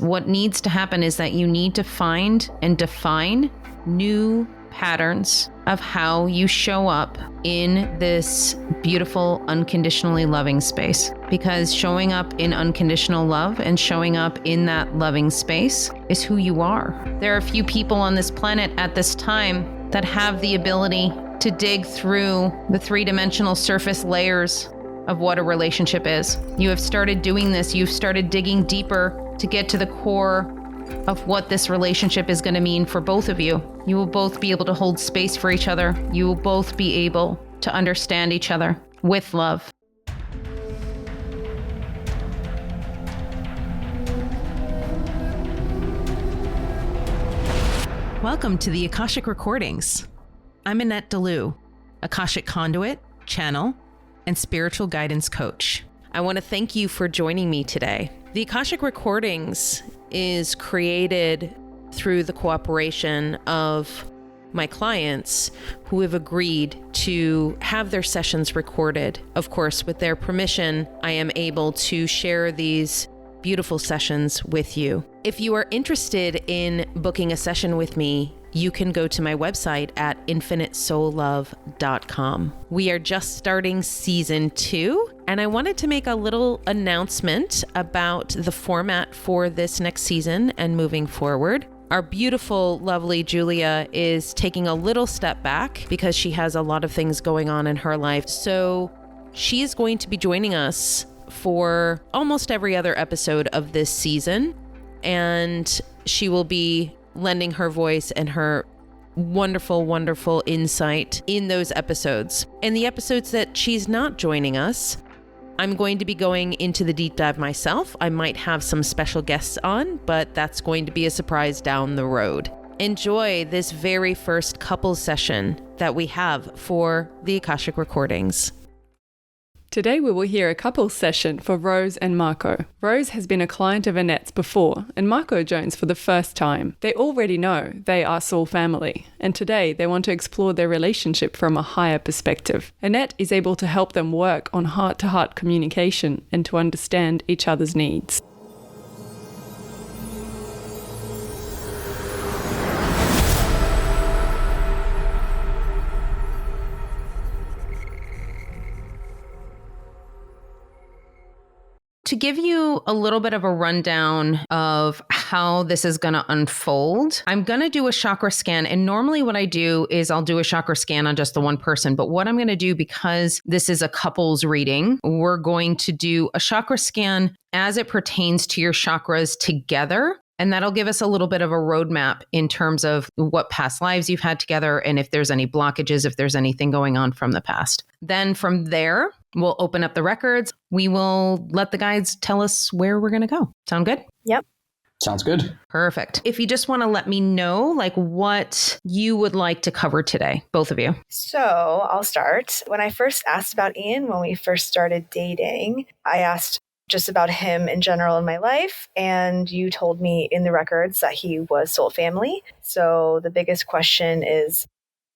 What needs to happen is that you need to find and define new patterns of how you show up in this beautiful, unconditionally loving space. Because showing up in unconditional love and showing up in that loving space is who you are. There are a few people on this planet at this time that have the ability to dig through the three-dimensional surface layers of what a relationship is. You have started doing this. You've started digging deeper to get to the core of what this relationship is going to mean for both of you. You will both be able to hold space for each other. You will both be able to understand each other with love. Welcome to the Akashic Recordings. I'm Annette Dalloo, Akashic conduit, channel, and spiritual guidance coach. I want to thank you for joining me today. The Akashic Recordings is created through the cooperation of my clients who have agreed to have their sessions recorded. Of course, with their permission, I am able to share these beautiful sessions with you. If you are interested in booking a session with me, you can go to my website at infinitesoullove.com. We are just starting season 2, and I wanted to make a little announcement about the format for this next season and moving forward. Our beautiful, lovely Julia is taking a little step back because she has a lot of things going on in her life. So she is going to be joining us for almost every other episode of this season, and she will be lending her voice and her wonderful, wonderful insight in those episodes. In the episodes that she's not joining us, I'm going to be going into the deep dive myself. I might have some special guests on, but that's going to be a surprise down the road. Enjoy this very first couples session that we have for the Akashic Recordings. Today we will hear a couples session for Rose and Marco. Rose has been a client of Annette's before, and Marco joins for the first time. They already know they are soul family, and today they want to explore their relationship from a higher perspective. Annette is able to help them work on heart-to-heart communication and to understand each other's needs. To give you a little bit of a rundown of how this is going to unfold, I'm going to do a chakra scan. And normally what I do is I'll do a chakra scan on just the one person. But what I'm going to do, because this is a couples reading, we're going to do a chakra scan as it pertains to your chakras together. And that'll give us a little bit of a roadmap in terms of what past lives you've had together and if there's any blockages, if there's anything going on from the past. Then from there, we'll open up the records. We will let the guides tell us where we're going to go. Sound good? Yep. Sounds good. Perfect. If you just want to let me know like what you would like to cover today, both of you. So I'll start. When I first asked about Ian, when we first started dating, I asked just about him in general in my life. And you told me in the records that he was soul family. So the biggest question is,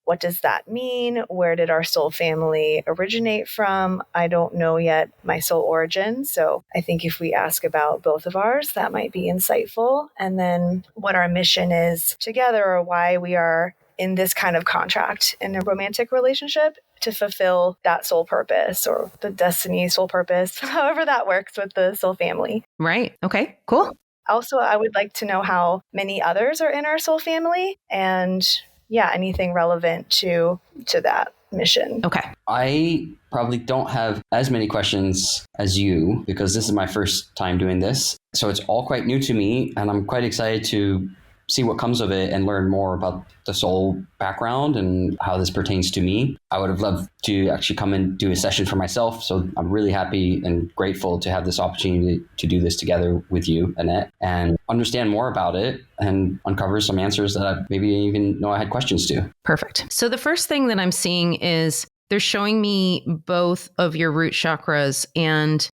what does that mean? Where did our soul family originate from? I don't know yet my soul origin. So I think if we ask about both of ours, that might be insightful. And then what our mission is together, or why we are in this kind of contract in a romantic relationship to fulfill that soul purpose or the destiny soul purpose, however that works with the soul family. Right. Okay, cool. Also, I would like to know how many others are in our soul family and anything relevant to that mission. Okay. I probably don't have as many questions as you because this is my first time doing this. So it's all quite new to me, and I'm quite excited to see what comes of it and learn more about the soul background and how this pertains to me. I would have loved to actually come and do a session for myself. So I'm really happy and grateful to have this opportunity to do this together with you, Annette, and understand more about it and uncover some answers that I maybe didn't even know I had questions to. Perfect. So the first thing that I'm seeing is they're showing me both of your root chakras, and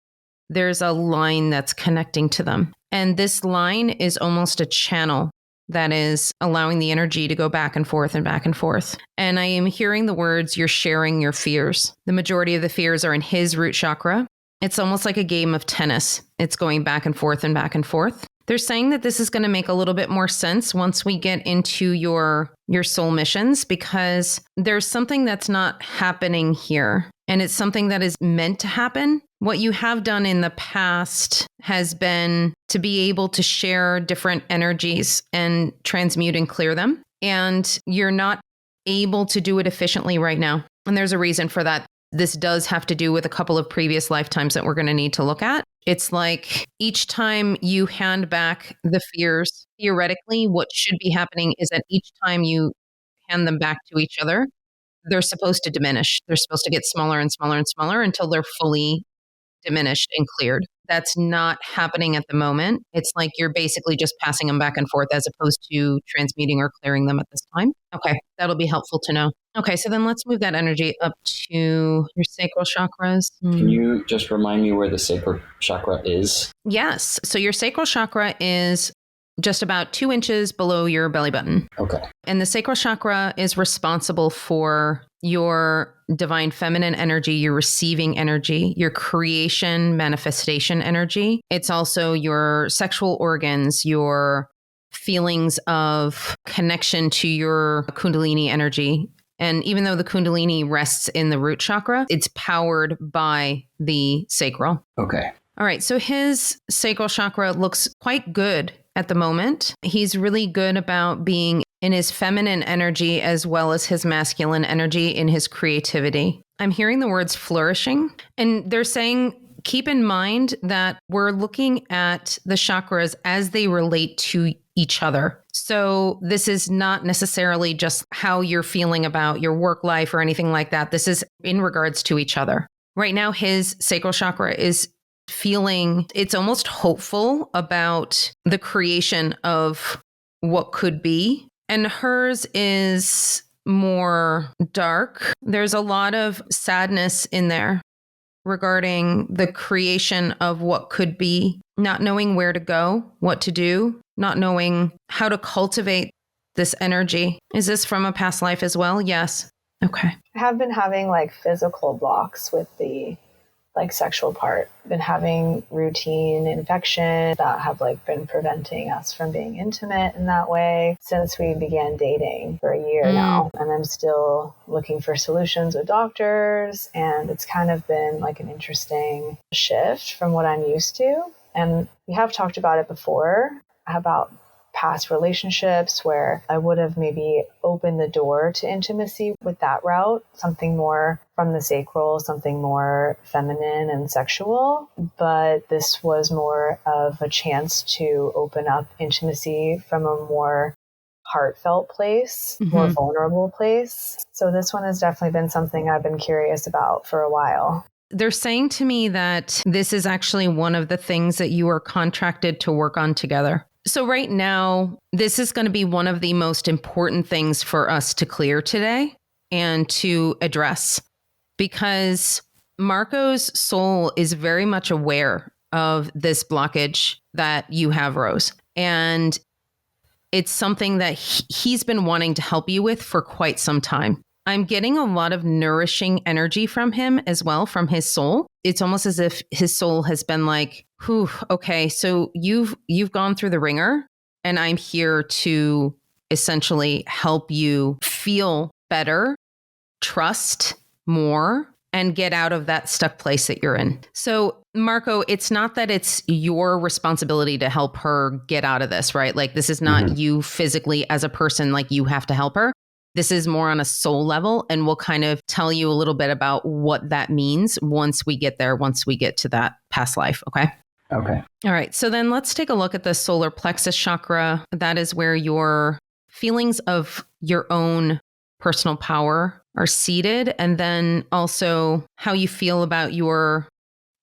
there's a line that's connecting to them. And this line is almost a channel that is allowing the energy to go back and forth and back and forth. And I am hearing the words, you're sharing your fears. The majority of the fears are in his root chakra. It's almost like a game of tennis. It's going back and forth and back and forth. They're saying that this is going to make a little bit more sense once we get into your soul missions, because there's something that's not happening here. And it's something that is meant to happen. What you have done in the past has been to be able to share different energies and transmute and clear them. And you're not able to do it efficiently right now. And there's a reason for that. This does have to do with a couple of previous lifetimes that we're going to need to look at. It's like each time you hand back the fears, theoretically, what should be happening is that each time you hand them back to each other, they're supposed to diminish. They're supposed to get smaller and smaller and smaller until they're fully diminished and cleared. That's not happening at the moment. It's like you're basically just passing them back and forth as opposed to transmuting or clearing them at this time. Okay, that'll be helpful to know. Okay, so then let's move that energy up to your sacral chakras. Can you just remind me where the sacral chakra is? Yes. So your sacral chakra is just about 2 inches below your belly button. Okay. And the sacral chakra is responsible for your divine feminine energy, your receiving energy, your creation, manifestation energy. It's also your sexual organs, your feelings of connection to your Kundalini energy. And even though the Kundalini rests in the root chakra, it's powered by the sacral. Okay. All right. So his sacral chakra looks quite good at the moment. He's really good about being in his feminine energy as well as his masculine energy in his creativity. I'm hearing the words flourishing, and they're saying, keep in mind that we're looking at the chakras as they relate to each other. So this is not necessarily just how you're feeling about your work life or anything like that. This is in regards to each other. Right now, his sacral chakra is feeling, it's almost hopeful about the creation of what could be. And hers is more dark. There's a lot of sadness in there regarding the creation of what could be, not knowing where to go, what to do, not knowing how to cultivate this energy. Is this from a past life as well? Yes. Okay. I have been having like physical blocks with the like sexual part. Been having routine infections that have like been preventing us from being intimate in that way since we began dating for a year now. And I'm still looking for solutions with doctors, and it's kind of been like an interesting shift from what I'm used to. And we have talked about it before, about past relationships where I would have maybe opened the door to intimacy with that route, something more from the sacral, something more feminine and sexual. But this was more of a chance to open up intimacy from a more heartfelt place, more vulnerable place. So this one has definitely been something I've been curious about for a while. They're saying to me that this is actually one of the things that you are contracted to work on together. So right now, this is going to be one of the most important things for us to clear today and to address, because Marco's soul is very much aware of this blockage that you have, Rose. And it's something that he's been wanting to help you with for quite some time. I'm getting a lot of nourishing energy from him as well, from his soul. It's almost as if his soul has been like, whew, okay, so you've gone through the ringer, and I'm here to essentially help you feel better, trust more, and get out of that stuck place that you're in. So Marco, it's not that it's your responsibility to help her get out of this, right? Like this is not you physically as a person, like you have to help her. This is more on a soul level, and we'll kind of tell you a little bit about what that means once we get there, once we get to that past life. Okay. Okay. All right. So then let's take a look at the solar plexus chakra. That is where your feelings of your own personal power are seated. And then also how you feel about your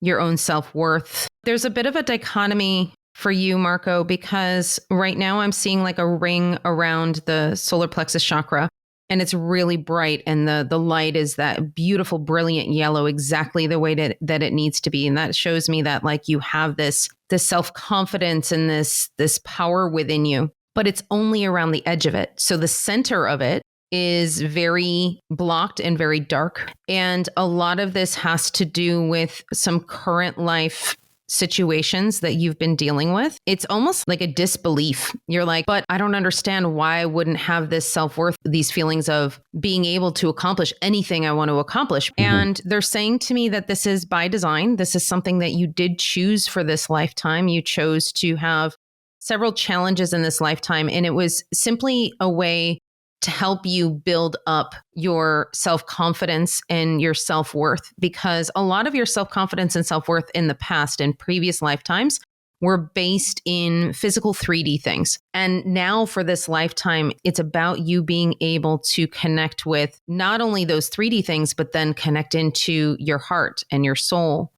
own self-worth. There's a bit of a dichotomy for you, Marco, because right now I'm seeing like a ring around the solar plexus chakra, and it's really bright, and the light is that beautiful, brilliant yellow, exactly the way that it needs to be. And that shows me that like you have this self-confidence and this power within you, but it's only around the edge of it. So the center of it is very blocked and very dark. And a lot of this has to do with some current life situations that you've been dealing with, it's almost like a disbelief. You're like, but I don't understand why I wouldn't have this self-worth, these feelings of being able to accomplish anything I want to accomplish. And they're saying to me that this is by design. This is something that you did choose for this lifetime. You chose to have several challenges in this lifetime, and it was simply a way to help you build up your self-confidence and your self-worth, because a lot of your self-confidence and self-worth in the past and previous lifetimes were based in physical 3D things. And now for this lifetime, it's about you being able to connect with not only those 3D things, but then connect into your heart and your soul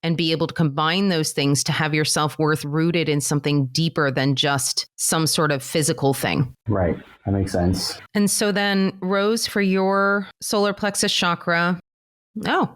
and be able to combine those things to have your self-worth rooted in something deeper than just some sort of physical thing. Right. That makes sense. And so then, Rose, for your solar plexus chakra,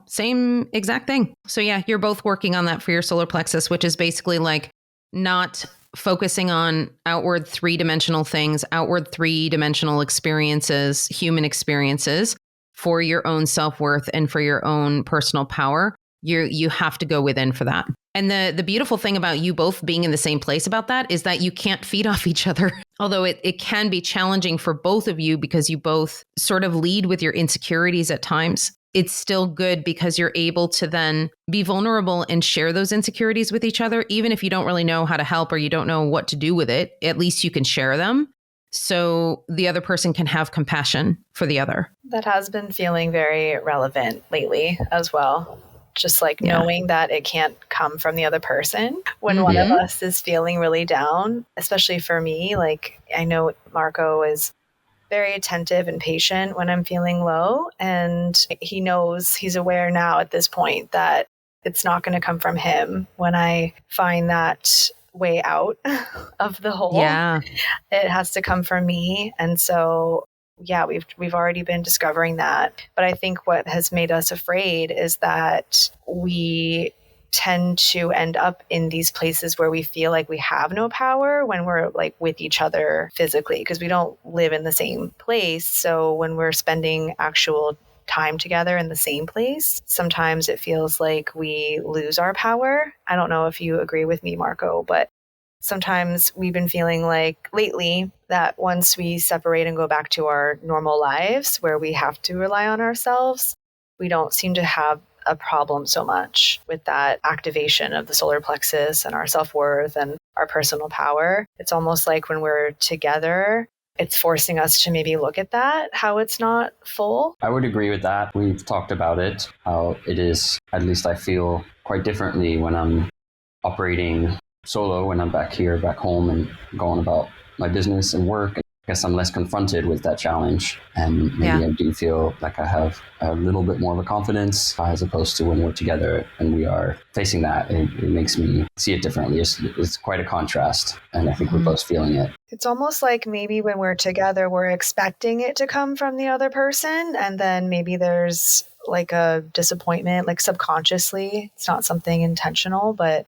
same exact thing. So yeah, you're both working on that for your solar plexus, which is basically like not focusing on outward 3-dimensional things, outward 3-dimensional experiences, human experiences for your own self-worth and for your own personal power. You have to go within for that. And the beautiful thing about you both being in the same place about that is that you can't feed off each other. Although it can be challenging for both of you because you both sort of lead with your insecurities at times. It's still good because you're able to then be vulnerable and share those insecurities with each other. Even if you don't really know how to help or you don't know what to do with it, at least you can share them. So the other person can have compassion for the other. That has been feeling very relevant lately as well. Just like knowing that it can't come from the other person when one of us is feeling really down, especially for me. Like I know Marco is very attentive and patient when I'm feeling low. And he knows, he's aware now at this point that it's not going to come from him when I find that way out of the hole. Yeah. It has to come from me. And so yeah, we've already been discovering that. But I think what has made us afraid is that we tend to end up in these places where we feel like we have no power when we're like with each other physically, because we don't live in the same place. So when we're spending actual time together in the same place, sometimes it feels like we lose our power. I don't know if you agree with me, Marco, but sometimes we've been feeling like lately that once we separate and go back to our normal lives where we have to rely on ourselves, we don't seem to have a problem so much with that activation of the solar plexus and our self-worth and our personal power. It's almost like when we're together, it's forcing us to maybe look at that, how it's not full. I would agree with that. We've talked about it, how it is, at least I feel quite differently when I'm operating solo, when I'm back here, back home and going about my business and work. I guess I'm less confronted with that challenge. And maybe I do feel like I have a little bit more of a confidence as opposed to when we're together and we are facing that. It makes me see it differently. It's quite a contrast. And I think we're both feeling it. It's almost like maybe when we're together, we're expecting it to come from the other person. And then maybe there's like a disappointment, like subconsciously. It's not something intentional, but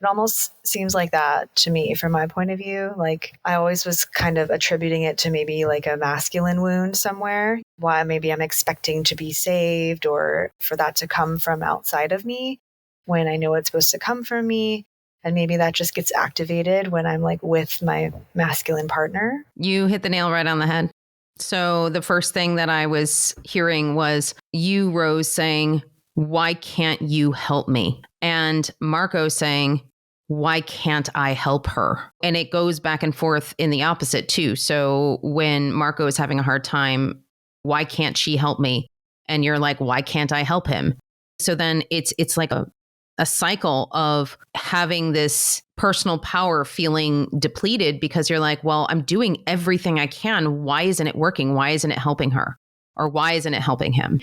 it almost seems like that to me from my point of view. Like I always was kind of attributing it to maybe like a masculine wound somewhere. Why maybe I'm expecting to be saved or for that to come from outside of me when I know it's supposed to come from me. And maybe that just gets activated when I'm like with my masculine partner. You hit the nail right on the head. So the first thing that I was hearing was you, Rose, saying, "Why can't you help me?" And Marco saying, "Why can't I help her?" And it goes back and forth in the opposite too. So when Marco is having a hard time, "Why can't she help me?" And you're like, "Why can't I help him?" So then it's like a cycle of having this personal power feeling depleted because you're like, well, I'm doing everything I can. Why isn't it working? Why isn't it helping her? Or why isn't it helping him?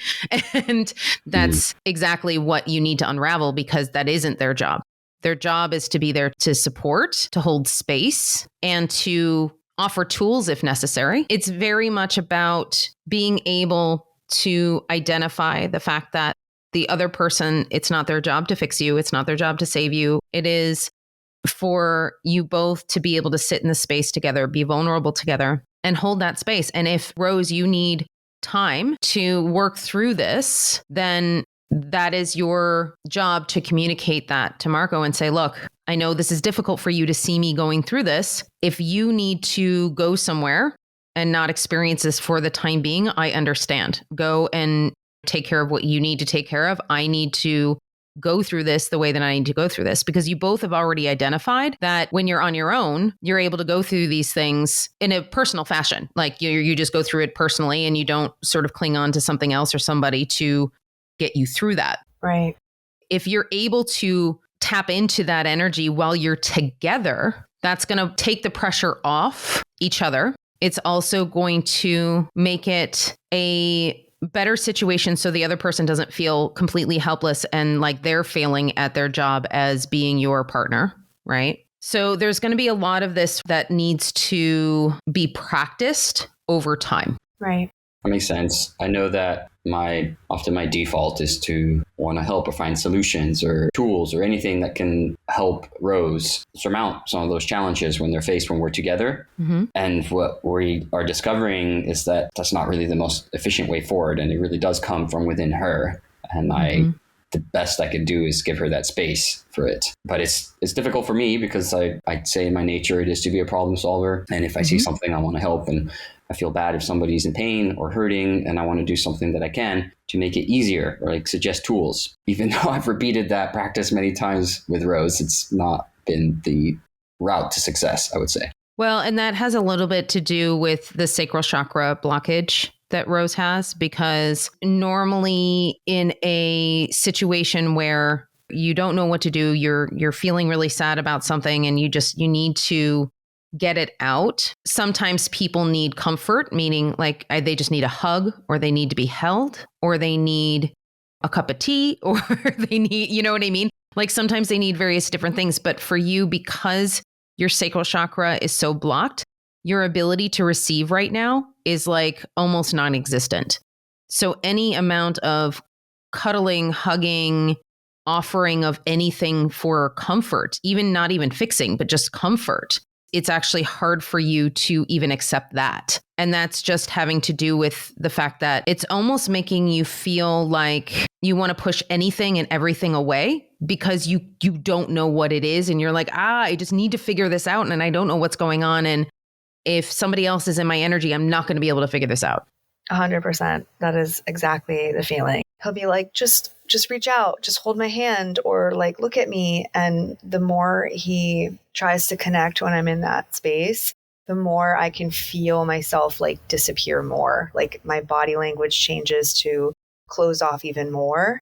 And that's exactly what you need to unravel, because that isn't their job. Their job is to be there to support, to hold space, and to offer tools if necessary. It's very much about being able to identify the fact that the other person, it's not their job to fix you. It's not their job to save you. It is for you both to be able to sit in the space together, be vulnerable together, and hold that space. And if, Rose, you need time to work through this, then that is your job to communicate that to Marco and say, look, I know this is difficult for you to see me going through this. If you need to go somewhere and not experience this for the time being, I understand. Go and take care of what you need to take care of. I need to go through this the way that I need to go through this, because you both have already identified that when you're on your own, you're able to go through these things in a personal fashion. Like you just go through it personally and you don't sort of cling on to something else or somebody to get you through that. Right. If you're able to tap into that energy while you're together, that's going to take the pressure off each other. It's also going to make it a better situation so the other person doesn't feel completely helpless and like they're failing at their job as being your partner, right? So there's going to be a lot of this that needs to be practiced over time. Right. That makes sense. I know that often my default is to want to help or find solutions or tools or anything that can help Rose surmount some of those challenges when they're faced when we're together. Mm-hmm. And what we are discovering is that that's not really the most efficient way forward. And it really does come from within her. And the best I could do is give her that space for it. But it's difficult for me because I'd say in my nature it is to be a problem solver. And if I see something, I want to help. And I feel bad if somebody's in pain or hurting, and I want to do something that I can to make it easier, or like suggest tools. Even though I've repeated that practice many times with Rose, it's not been the route to success, I would say. Well, and that has a little bit to do with the sacral chakra blockage that Rose has, because normally in a situation where you don't know what to do, you're feeling really sad about something and you need to get it out. Sometimes people need comfort, meaning like they just need a hug, or they need to be held, or they need a cup of tea, or they need, you know what I mean? Like sometimes they need various different things. But for you, because your sacral chakra is so blocked, your ability to receive right now is like almost non-existent. So any amount of cuddling, hugging, offering of anything for comfort, even not even fixing, but just comfort, it's actually hard for you to even accept that. And that's just having to do with the fact that it's almost making you feel like you want to push anything and everything away because you don't know what it is. And you're like, I just need to figure this out. And I don't know what's going on. And if somebody else is in my energy, I'm not going to be able to figure this out. 100%. That is exactly the feeling. He'll be like, just reach out, just hold my hand, or like, look at me. And the more he tries to connect when I'm in that space, the more I can feel myself like disappear more. Like my body language changes to close off even more.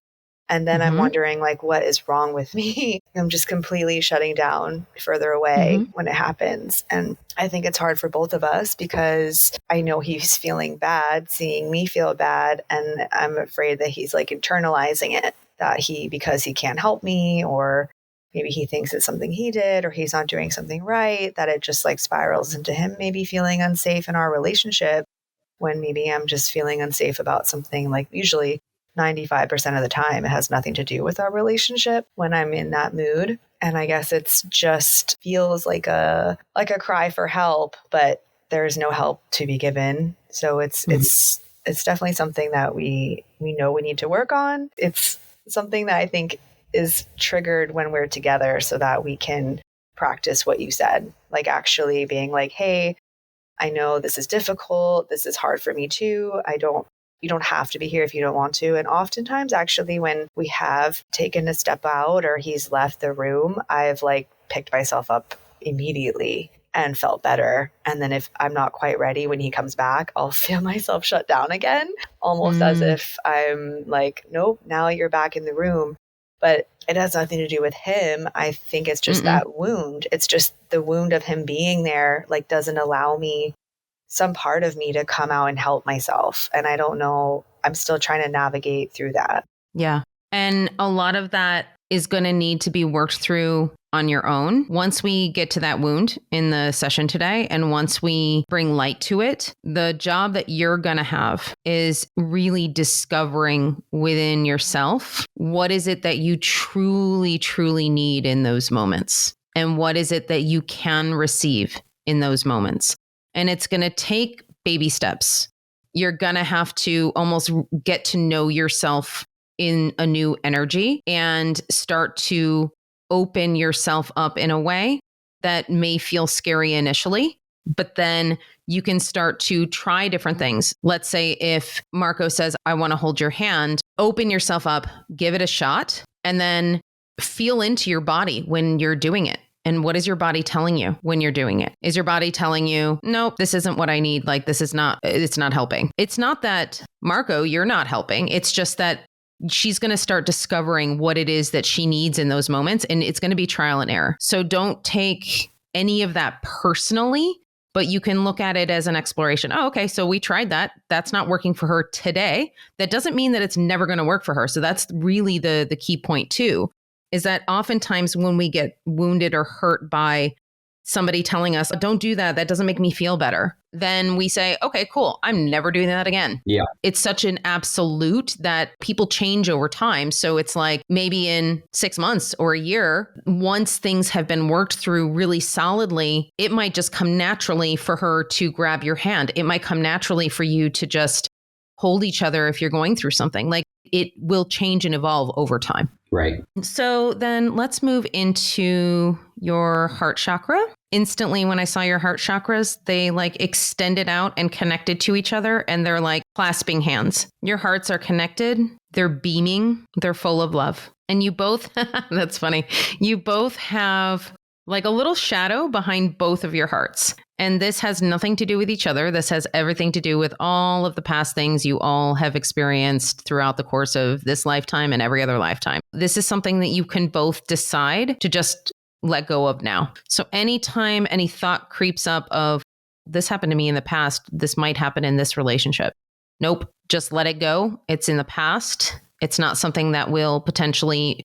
And then I'm wondering like, what is wrong with me? I'm just completely shutting down further away when it happens. And I think it's hard for both of us because I know he's feeling bad, seeing me feel bad. And I'm afraid that he's like internalizing it, that because he can't help me, or maybe he thinks it's something he did, or he's not doing something right, that it just like spirals into him maybe feeling unsafe in our relationship, when maybe I'm just feeling unsafe about something. Like usually 95% of the time, it has nothing to do with our relationship when I'm in that mood. And I guess it's just feels like a cry for help, but there's no help to be given. So it's definitely something that we know we need to work on. It's something that I think is triggered when we're together so that we can practice what you said, like actually being like, hey, I know this is difficult. This is hard for me too. You don't have to be here if you don't want to. And oftentimes, actually, when we have taken a step out or he's left the room, I've like picked myself up immediately and felt better. And then if I'm not quite ready when he comes back, I'll feel myself shut down again, almost as if I'm like, nope, now you're back in the room. But it has nothing to do with him. I think it's just that wound. It's just the wound of him being there, like doesn't allow me, some part of me, to come out and help myself. And I don't know, I'm still trying to navigate through that. Yeah. And a lot of that is going to need to be worked through on your own. Once we get to that wound in the session today, and once we bring light to it, the job that you're going to have is really discovering within yourself, what is it that you truly, truly need in those moments? And what is it that you can receive in those moments? And it's going to take baby steps. You're going to have to almost get to know yourself in a new energy and start to open yourself up in a way that may feel scary initially, but then you can start to try different things. Let's say if Marco says, I want to hold your hand, open yourself up, give it a shot, and then feel into your body when you're doing it. And what is your body telling you when you're doing it? Is your body telling you, nope, this isn't what I need. Like, it's not helping. It's not that, Marco, you're not helping. It's just that she's going to start discovering what it is that she needs in those moments. And it's going to be trial and error. So don't take any of that personally, but you can look at it as an exploration. Oh, okay, so we tried that. That's not working for her today. That doesn't mean that it's never going to work for her. So that's really the key point too. Is that oftentimes when we get wounded or hurt by somebody telling us, don't do that, that doesn't make me feel better, then we say, okay, cool, I'm never doing that again. Yeah. It's such an absolute that people change over time. So it's like maybe in 6 months or a year, once things have been worked through really solidly, it might just come naturally for her to grab your hand. It might come naturally for you to just hold each other if you're going through something. Like, it will change and evolve over time. Right. So then let's move into your heart chakra. Instantly, when I saw your heart chakras, they like extended out and connected to each other, and they're like clasping hands. Your hearts are connected. They're beaming. They're full of love. And you both, that's funny. You both have like a little shadow behind both of your hearts. And this has nothing to do with each other. This has everything to do with all of the past things you all have experienced throughout the course of this lifetime and every other lifetime. This is something that you can both decide to just let go of now. So anytime any thought creeps up of, this happened to me in the past, this might happen in this relationship. Nope, just let it go. It's in the past. It's not something that will potentially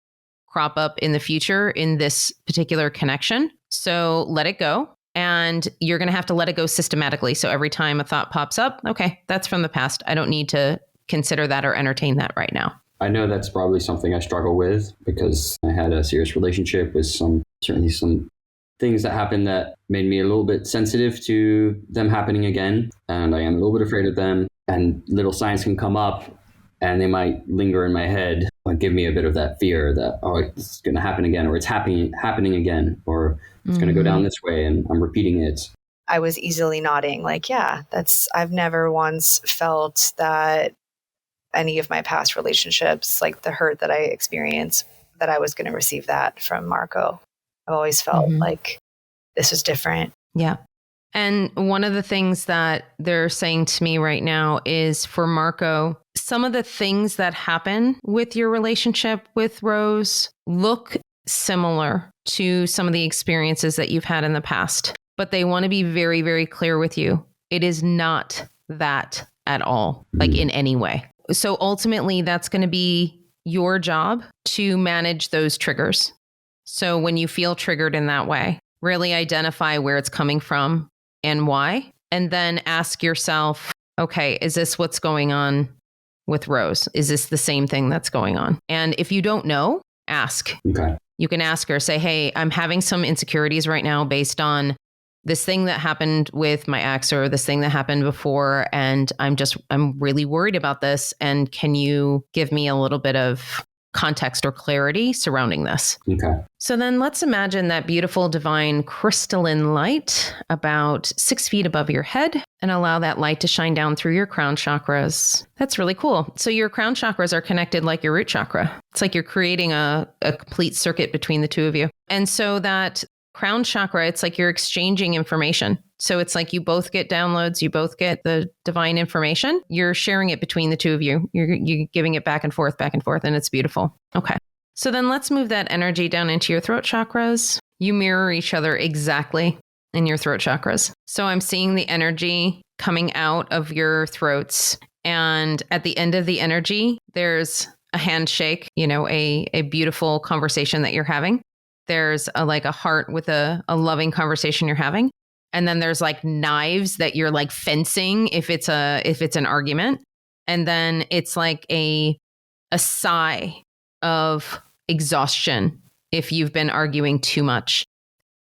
crop up in the future in this particular connection. So let it go. And you're going to have to let it go systematically. So every time a thought pops up, okay, that's from the past. I don't need to consider that or entertain that right now. I know that's probably something I struggle with because I had a serious relationship with certainly some things that happened that made me a little bit sensitive to them happening again. And I am a little bit afraid of them. And little signs can come up and they might linger in my head and give me a bit of that fear that, oh, it's going to happen again, or it's happening again, or it's going to go down this way and I'm repeating it. I was easily nodding like, yeah, I've never once felt that any of my past relationships, like the hurt that I experienced, that I was going to receive that from Marco. I've always felt like this was different. Yeah. And one of the things that they're saying to me right now is for Marco, some of the things that happen with your relationship with Rose look similar to some of the experiences that you've had in the past, but they want to be very, very clear with you. It is not that at all, like in any way. So ultimately, that's going to be your job to manage those triggers. So when you feel triggered in that way, really identify where it's coming from and why, and then ask yourself, okay, is this what's going on with Rose? Is this the same thing that's going on? And if you don't know, ask. Okay. You can ask her, say, hey, I'm having some insecurities right now based on this thing that happened with my ex or this thing that happened before. And I'm really worried about this. And can you give me a little bit of context or clarity surrounding this? Okay. So then let's imagine that beautiful, divine, crystalline light about 6 feet above your head and allow that light to shine down through your crown chakras. That's really cool. So your crown chakras are connected like your root chakra. It's like you're creating a complete circuit between the two of you. And so that crown chakra, it's like you're exchanging information. So it's like you both get downloads, you both get the divine information. You're sharing it between the two of you. You're giving it back and forth, and it's beautiful. Okay. So then let's move that energy down into your throat chakras. You mirror each other exactly in your throat chakras. So I'm seeing the energy coming out of your throats. And at the end of the energy, there's a handshake, a beautiful conversation that you're having. There's a heart with a loving conversation you're having. And then there's like knives that you're like fencing if it's an argument. And then it's like a sigh of exhaustion if you've been arguing too much.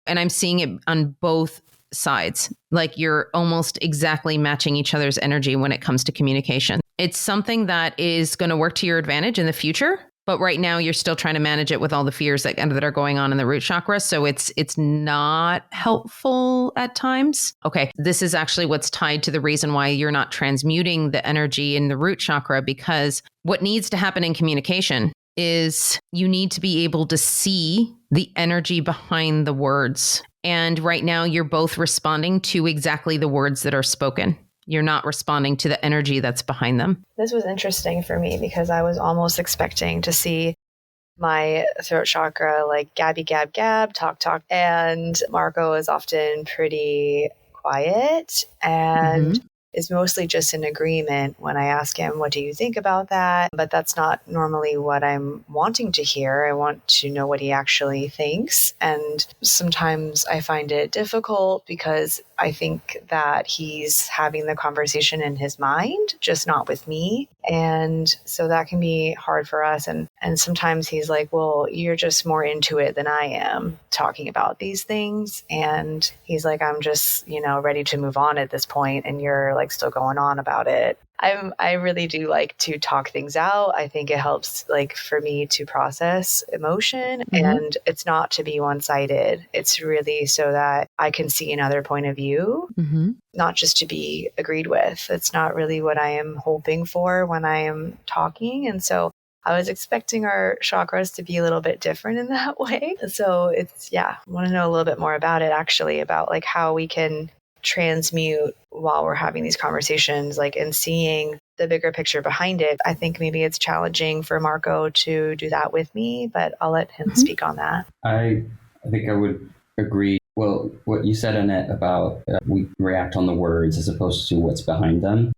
And I'm seeing it on both sides. Like you're almost exactly matching each other's energy when it comes to communication. It's something that is going to work to your advantage in the future. But right now you're still trying to manage it with all the fears that are going on in the root chakra. So it's not helpful at times. Okay. This is actually what's tied to the reason why you're not transmuting the energy in the root chakra, because what needs to happen in communication is you need to be able to see the energy behind the words. And right now you're both responding to exactly the words that are spoken. You're not responding to the energy that's behind them. This was interesting for me because I was almost expecting to see my throat chakra like gabby, gab, gab, talk, talk. And Marco is often pretty quiet and is mostly just in agreement when I ask him, what do you think about that? But that's not normally what I'm wanting to hear. I want to know what he actually thinks. And sometimes I find it difficult because I think that he's having the conversation in his mind, just not with me. And so that can be hard for us. And sometimes he's like, well, you're just more into it than I am talking about these things. And he's like, I'm just, ready to move on at this point, and you're like still going on about it. I really do like to talk things out. I think it helps like for me to process emotion, and it's not to be one-sided. It's really so that I can see another point of view, not just to be agreed with. It's not really what I am hoping for when I am talking. And so I was expecting our chakras to be a little bit different in that way. So I want to know a little bit more about it, actually, about like how we can transmute while we're having these conversations, like, and seeing the bigger picture behind it. I think maybe it's challenging for Marco to do that with me, but I'll let him speak on that. I think I would agree. Well, what you said, Annette, about we react on the words as opposed to what's behind them.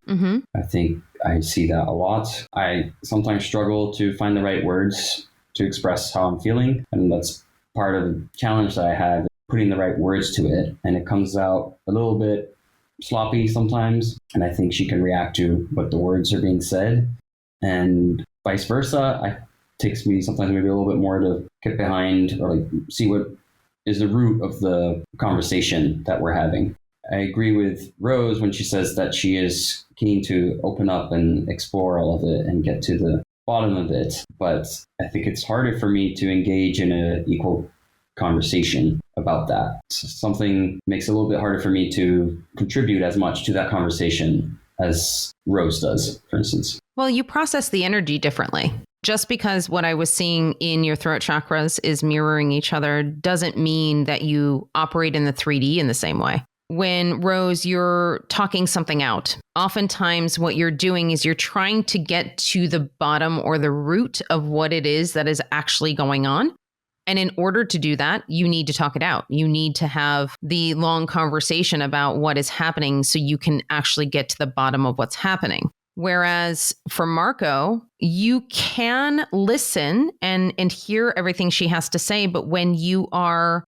I think I see that a lot. I sometimes struggle to find the right words to express how I'm feeling. And that's part of the challenge that I have, putting the right words to it. And it comes out a little bit sloppy sometimes. And I think she can react to what the words are being said. And vice versa. It takes me sometimes maybe a little bit more to get behind or like see what is the root of the conversation that we're having. I agree with Rose when she says that she is keen to open up and explore all of it and get to the bottom of it. But I think it's harder for me to engage in an equal conversation about that. Something makes it a little bit harder for me to contribute as much to that conversation as Rose does, for instance. Well, you process the energy differently. Just because what I was seeing in your throat chakras is mirroring each other doesn't mean that you operate in the 3D in the same way. When, Rose, you're talking something out, oftentimes what you're doing is you're trying to get to the bottom or the root of what it is that is actually going on. And in order to do that, you need to talk it out. You need to have the long conversation about what is happening so you can actually get to the bottom of what's happening. Whereas for Marco, you can listen and hear everything she has to say. But when you are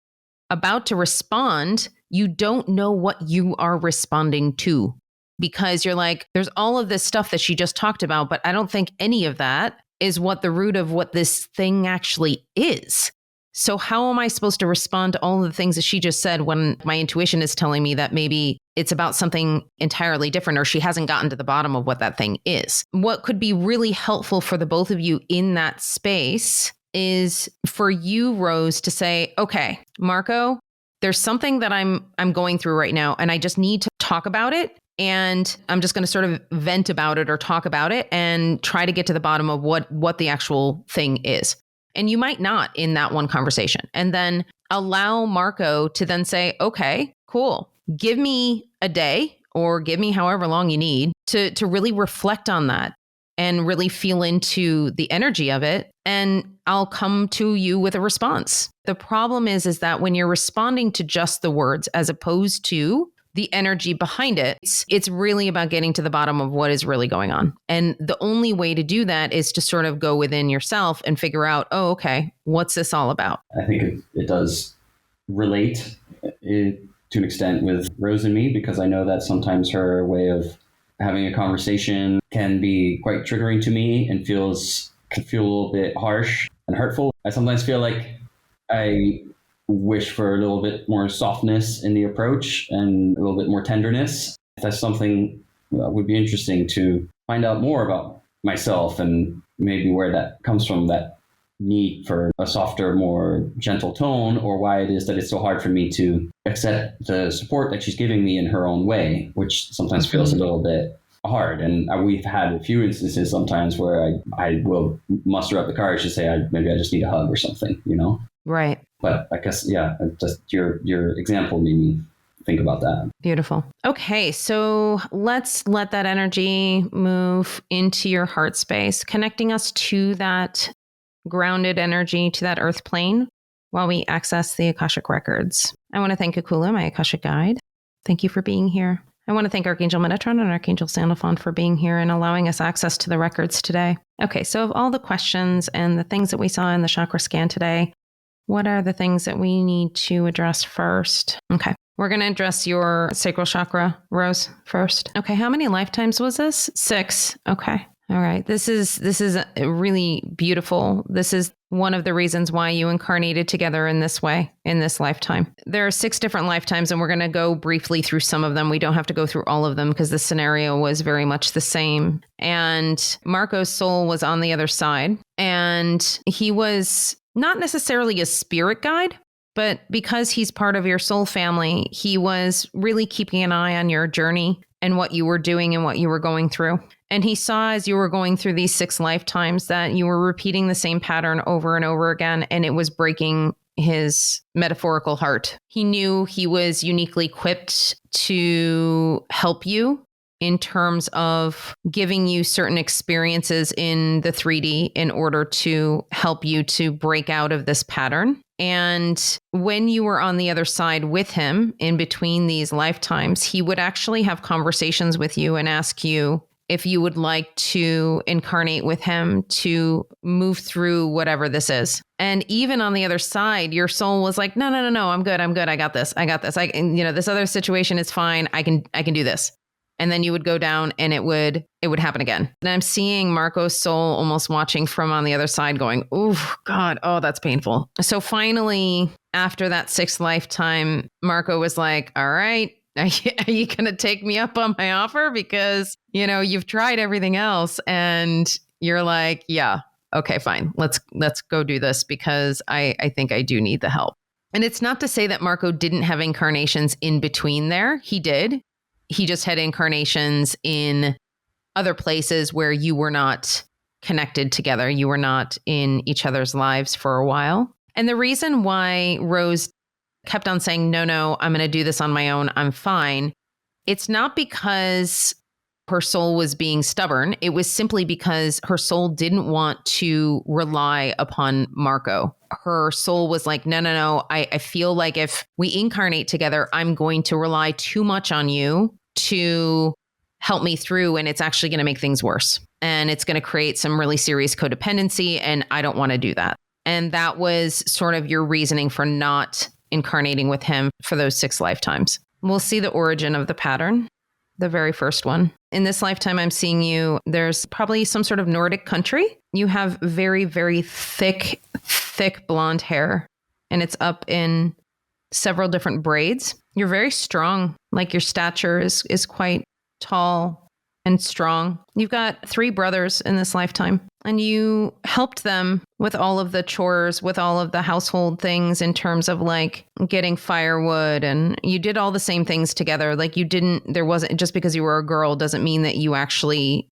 about to respond, you don't know what you are responding to, because you're like, there's all of this stuff that she just talked about, but I don't think any of that is what the root of what this thing actually is. So how am I supposed to respond to all of the things that she just said when my intuition is telling me that maybe it's about something entirely different, or she hasn't gotten to the bottom of what that thing is? What could be really helpful for the both of you in that space is for you, Rose, to say, okay, Marco, there's something that I'm going through right now, and I just need to talk about it. And I'm just going to sort of vent about it or talk about it and try to get to the bottom of what the actual thing is. And you might not in that one conversation. And then allow Marco to then say, okay, cool. Give me a day or give me however long you need to really reflect on that and really feel into the energy of it. And I'll come to you with a response. The problem is that when you're responding to just the words as opposed to the energy behind it, it's really about getting to the bottom of what is really going on. And the only way to do that is to sort of go within yourself and figure out, oh, okay, what's this all about? I think it does relate to an extent with Rose and me, because I know that sometimes her way of having a conversation can be quite triggering to me and can feel a little bit harsh and hurtful. I sometimes feel like I wish for a little bit more softness in the approach and a little bit more tenderness. That's something that would be interesting to find out more about myself and maybe where that comes from, that need for a softer, more gentle tone, or why it is that it's so hard for me to accept the support that she's giving me in her own way, which sometimes feels a little bit hard. And we've had a few instances sometimes where I will muster up the courage to say, maybe I just need a hug or something, you know? Right. But I guess, yeah, just your example made me think about that. Beautiful. Okay, so let's let that energy move into your heart space, connecting us to that grounded energy, to that earth plane while we access the Akashic Records. I want to thank Akula, my Akashic guide. Thank you for being here. I want to thank Archangel Metatron and Archangel Sandalphon for being here and allowing us access to the records today. Okay, so of all the questions and the things that we saw in the chakra scan today, what are the things that we need to address first? Okay. We're going to address your sacral chakra, Rose, first. Okay. How many lifetimes was this? 6. Okay. All right. This is really beautiful. This is one of the reasons why you incarnated together in this way, in this lifetime. There are 6 different lifetimes, and we're going to go briefly through some of them. We don't have to go through all of them because the scenario was very much the same. And Marco's soul was on the other side, and he was not necessarily a spirit guide, but because he's part of your soul family, he was really keeping an eye on your journey and what you were doing and what you were going through. And he saw as you were going through these 6 lifetimes that you were repeating the same pattern over and over again, and it was breaking his metaphorical heart. He knew he was uniquely equipped to help you in terms of giving you certain experiences in the 3D in order to help you to break out of this pattern. And when you were on the other side with him in between these lifetimes, he would actually have conversations with you and ask you if you would like to incarnate with him to move through whatever this is. And even on the other side, your soul was like, no, I'm good. I got this. This other situation is fine. I can do this. And then you would go down and it would happen again. And I'm seeing Marco's soul almost watching from on the other side going, oh, God, oh, that's painful. So finally, after that 6th lifetime, Marco was like, all right, are you going to take me up on my offer? Because, you've tried everything else. And you're like, yeah, okay, fine. Let's go do this because I think I do need the help. And it's not to say that Marco didn't have incarnations in between there. He did. He just had incarnations in other places where you were not connected together. You were not in each other's lives for a while. And the reason why Rose kept on saying, no, I'm going to do this on my own, I'm fine, it's not because her soul was being stubborn. It was simply because her soul didn't want to rely upon Marco. Her soul was like, no, I feel like if we incarnate together, I'm going to rely too much on you to help me through, and it's actually going to make things worse. And it's going to create some really serious codependency, and I don't want to do that. And that was sort of your reasoning for not incarnating with him for those 6 lifetimes. We'll see the origin of the pattern, the very first one. In this lifetime, I'm seeing you, there's probably some sort of Nordic country. You have very, very thick blonde hair, and it's up in several different braids. You're very strong. Like your stature is quite tall and strong. You've got 3 brothers in this lifetime, and you helped them with all of the chores, with all of the household things in terms of like getting firewood, and you did all the same things together. Like there wasn't, just because you were a girl doesn't mean that you actually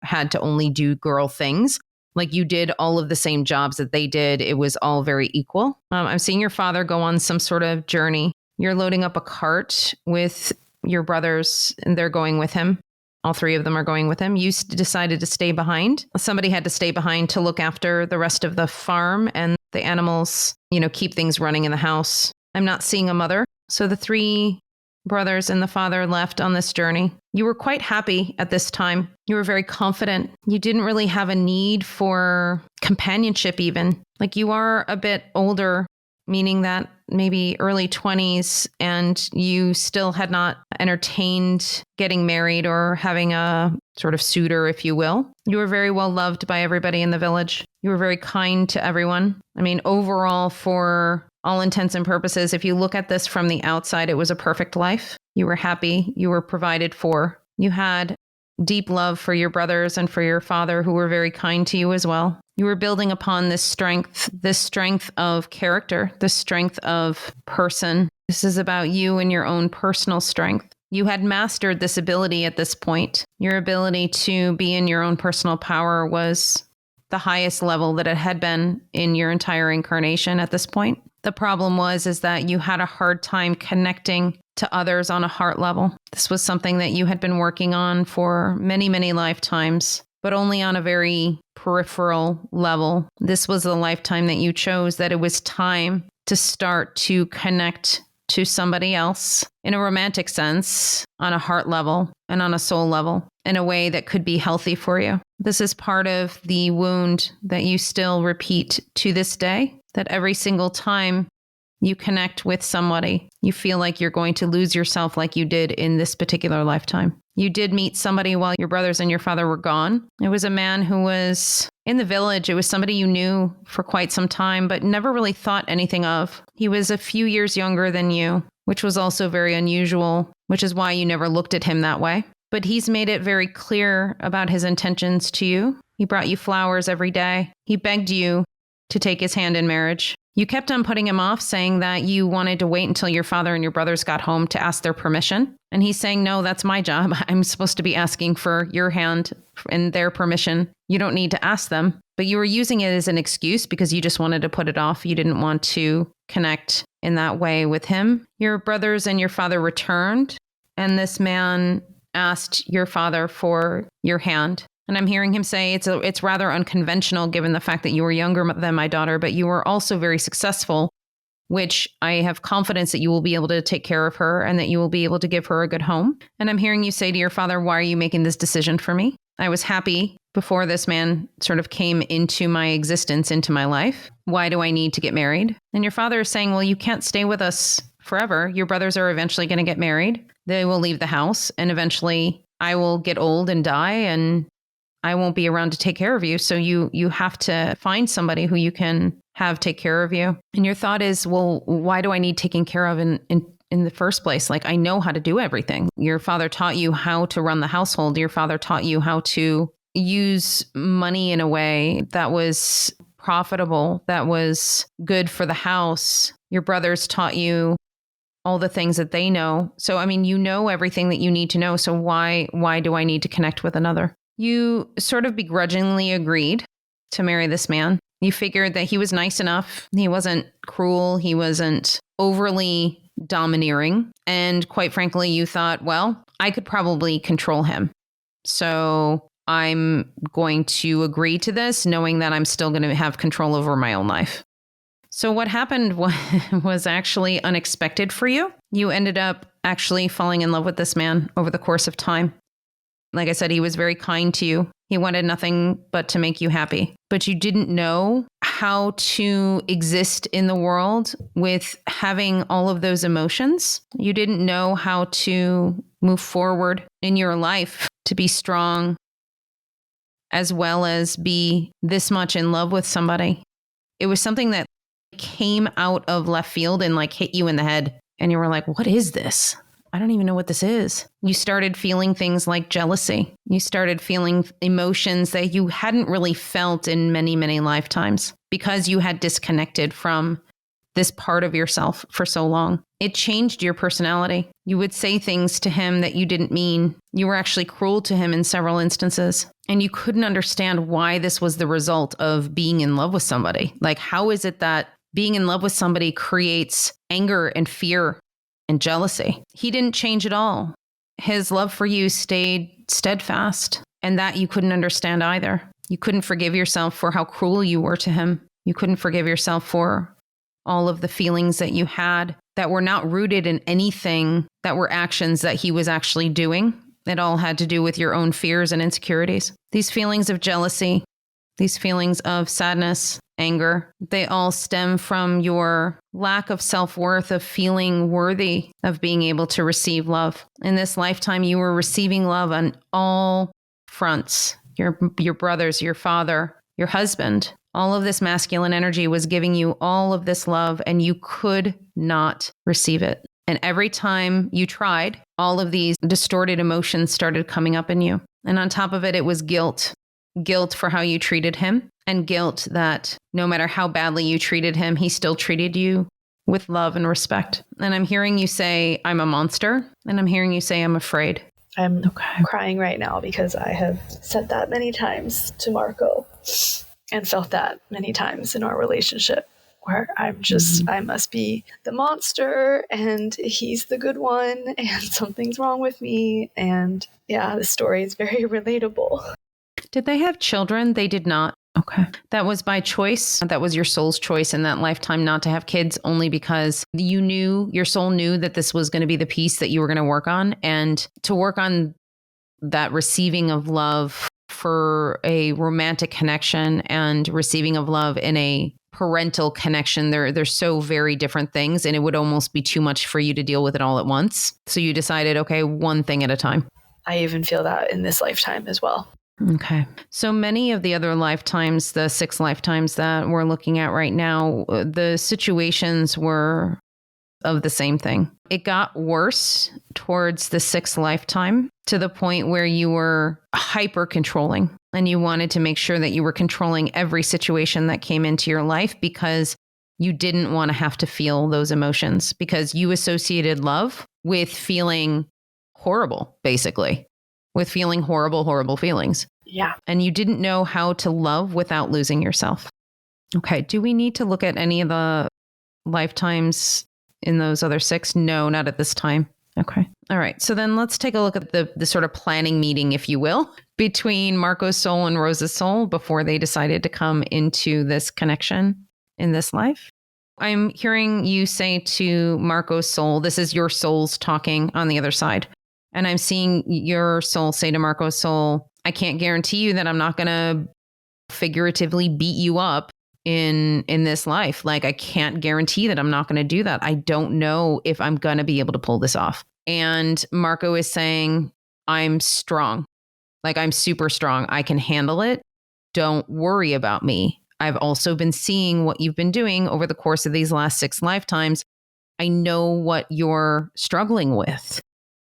had to only do girl things. Like you did all of the same jobs that they did. It was all very equal. I'm seeing your father go on some sort of journey. You're loading up a cart with your brothers, and they're going with him. All 3 of them are going with him. You decided to stay behind. Somebody had to stay behind to look after the rest of the farm and the animals, keep things running in the house. I'm not seeing a mother. So the 3 brothers and the father left on this journey. You were quite happy at this time. You were very confident. You didn't really have a need for companionship even. Like you are a bit older, meaning that maybe early 20s, and you still had not entertained getting married or having a sort of suitor, if you will. You were very well loved by everybody in the village. You were very kind to everyone. I mean, overall, for all intents and purposes, if you look at this from the outside, it was a perfect life. You were happy. You were provided for. You had deep love for your brothers and for your father, who were very kind to you as well. You were building upon this strength of character, this strength of person. This is about you and your own personal strength. You had mastered this ability at this point. Your ability to be in your own personal power was the highest level that it had been in your entire incarnation at this point. The problem is that you had a hard time connecting to others on a heart level. This was something that you had been working on for many, many lifetimes, but only on a very peripheral level. This was the lifetime that you chose, that it was time to start to connect to somebody else in a romantic sense, on a heart level and on a soul level, in a way that could be healthy for you. This is part of the wound that you still repeat to this day, that every single time you connect with somebody, you feel like you're going to lose yourself like you did in this particular lifetime. You did meet somebody while your brothers and your father were gone. It was a man who was in the village. It was somebody you knew for quite some time, but never really thought anything of. He was a few years younger than you, which was also very unusual, which is why you never looked at him that way. But he's made it very clear about his intentions to you. He brought you flowers every day. He begged you to take his hand in marriage. You kept on putting him off, saying that you wanted to wait until your father and your brothers got home to ask their permission. And he's saying, no, that's my job. I'm supposed to be asking for your hand and their permission. You don't need to ask them. But you were using it as an excuse because you just wanted to put it off. You didn't want to connect in that way with him. Your brothers and your father returned, and this man asked your father for your hand. And I'm hearing him say it's rather unconventional given the fact that you were younger than my daughter, but you were also very successful, which I have confidence that you will be able to take care of her and that you will be able to give her a good home. And I'm hearing you say to your father, why are you making this decision for me? I was happy before this man sort of came into my existence, into my life. Why do I need to get married? And your father is saying, well, you can't stay with us forever. Your brothers are eventually going to get married. They will leave the house, and eventually I will get old and die, and I won't be around to take care of you. So you have to find somebody who you can have take care of you. And your thought is, well, why do I need taking care of in the first place? Like, I know how to do everything. Your father taught you how to run the household. Your father taught you how to use money in a way that was profitable, that was good for the house. Your brothers taught you all the things that they know. So, I mean, you know everything that you need to know. So why do I need to connect with another? You sort of begrudgingly agreed to marry this man. You figured that he was nice enough. He wasn't cruel. He wasn't overly domineering. And quite frankly, you thought, well, I could probably control him. So I'm going to agree to this, knowing that I'm still going to have control over my own life. So what happened was actually unexpected for you. You ended up actually falling in love with this man over the course of time. Like I said, he was very kind to you. He wanted nothing but to make you happy. But you didn't know how to exist in the world with having all of those emotions. You didn't know how to move forward in your life, to be strong, as well as be this much in love with somebody. It was something that came out of left field and like hit you in the head. And you were like, what is this? I don't even know what this is. You started feeling things like jealousy. You started feeling emotions that you hadn't really felt in many, many lifetimes because you had disconnected from this part of yourself for so long. It changed your personality. You would say things to him that you didn't mean. You were actually cruel to him in several instances. And you couldn't understand why this was the result of being in love with somebody. Like, how is it that being in love with somebody creates anger and fear and jealousy? He didn't change at all. His love for you stayed steadfast, and that you couldn't understand either. You couldn't forgive yourself for how cruel you were to him. You couldn't forgive yourself for all of the feelings that you had that were not rooted in anything, that were actions that he was actually doing. It all had to do with your own fears and insecurities. These feelings of jealousy, these feelings of sadness, anger, they all stem from your lack of self-worth, of feeling worthy of being able to receive love. In this lifetime, you were receiving love on all fronts. Your brothers, your father, your husband, all of this masculine energy was giving you all of this love, and you could not receive it. And every time you tried, all of these distorted emotions started coming up in you. And on top of it, it was guilt. Guilt for how you treated him, and guilt that no matter how badly you treated him, he still treated you with love and respect. And I'm hearing you say, I'm a monster. And I'm hearing you say, I'm afraid. I'm crying right now because I have said that many times to Marco and felt that many times in our relationship, where I must be the monster and he's the good one and something's wrong with me. And yeah, the story is very relatable. Did they have children? They did not. Okay. That was by choice. That was your soul's choice in that lifetime not to have kids, only because your soul knew that this was going to be the piece that you were going to work on, and to work on that receiving of love for a romantic connection and receiving of love in a parental connection. They're so very different things, and it would almost be too much for you to deal with it all at once. So you decided, okay, one thing at a time. I even feel that in this lifetime as well. Okay. So many of the other lifetimes, the 6 lifetimes that we're looking at right now, the situations were of the same thing. It got worse towards the 6th lifetime, to the point where you were hyper controlling, and you wanted to make sure that you were controlling every situation that came into your life, because you didn't want to have to feel those emotions, because you associated love with feeling horrible, basically, with feeling horrible feelings. Yeah. And you didn't know how to love without losing yourself. Okay. Do we need to look at any of the lifetimes in those other 6? No, not at this time. Okay. All right. So then let's take a look at the sort of planning meeting, if you will, between Marco's soul and Rosa's soul before they decided to come into this connection in this life. I'm hearing you say to Marco's soul, this is your souls talking on the other side. And I'm seeing your soul say to Marco's soul, I can't guarantee you that I'm not going to figuratively beat you up in this life. Like, I can't guarantee that I'm not going to do that. I don't know if I'm going to be able to pull this off. And Marco is saying, I'm strong. Like, I'm super strong. I can handle it. Don't worry about me. I've also been seeing what you've been doing over the course of these last 6 lifetimes. I know what you're struggling with,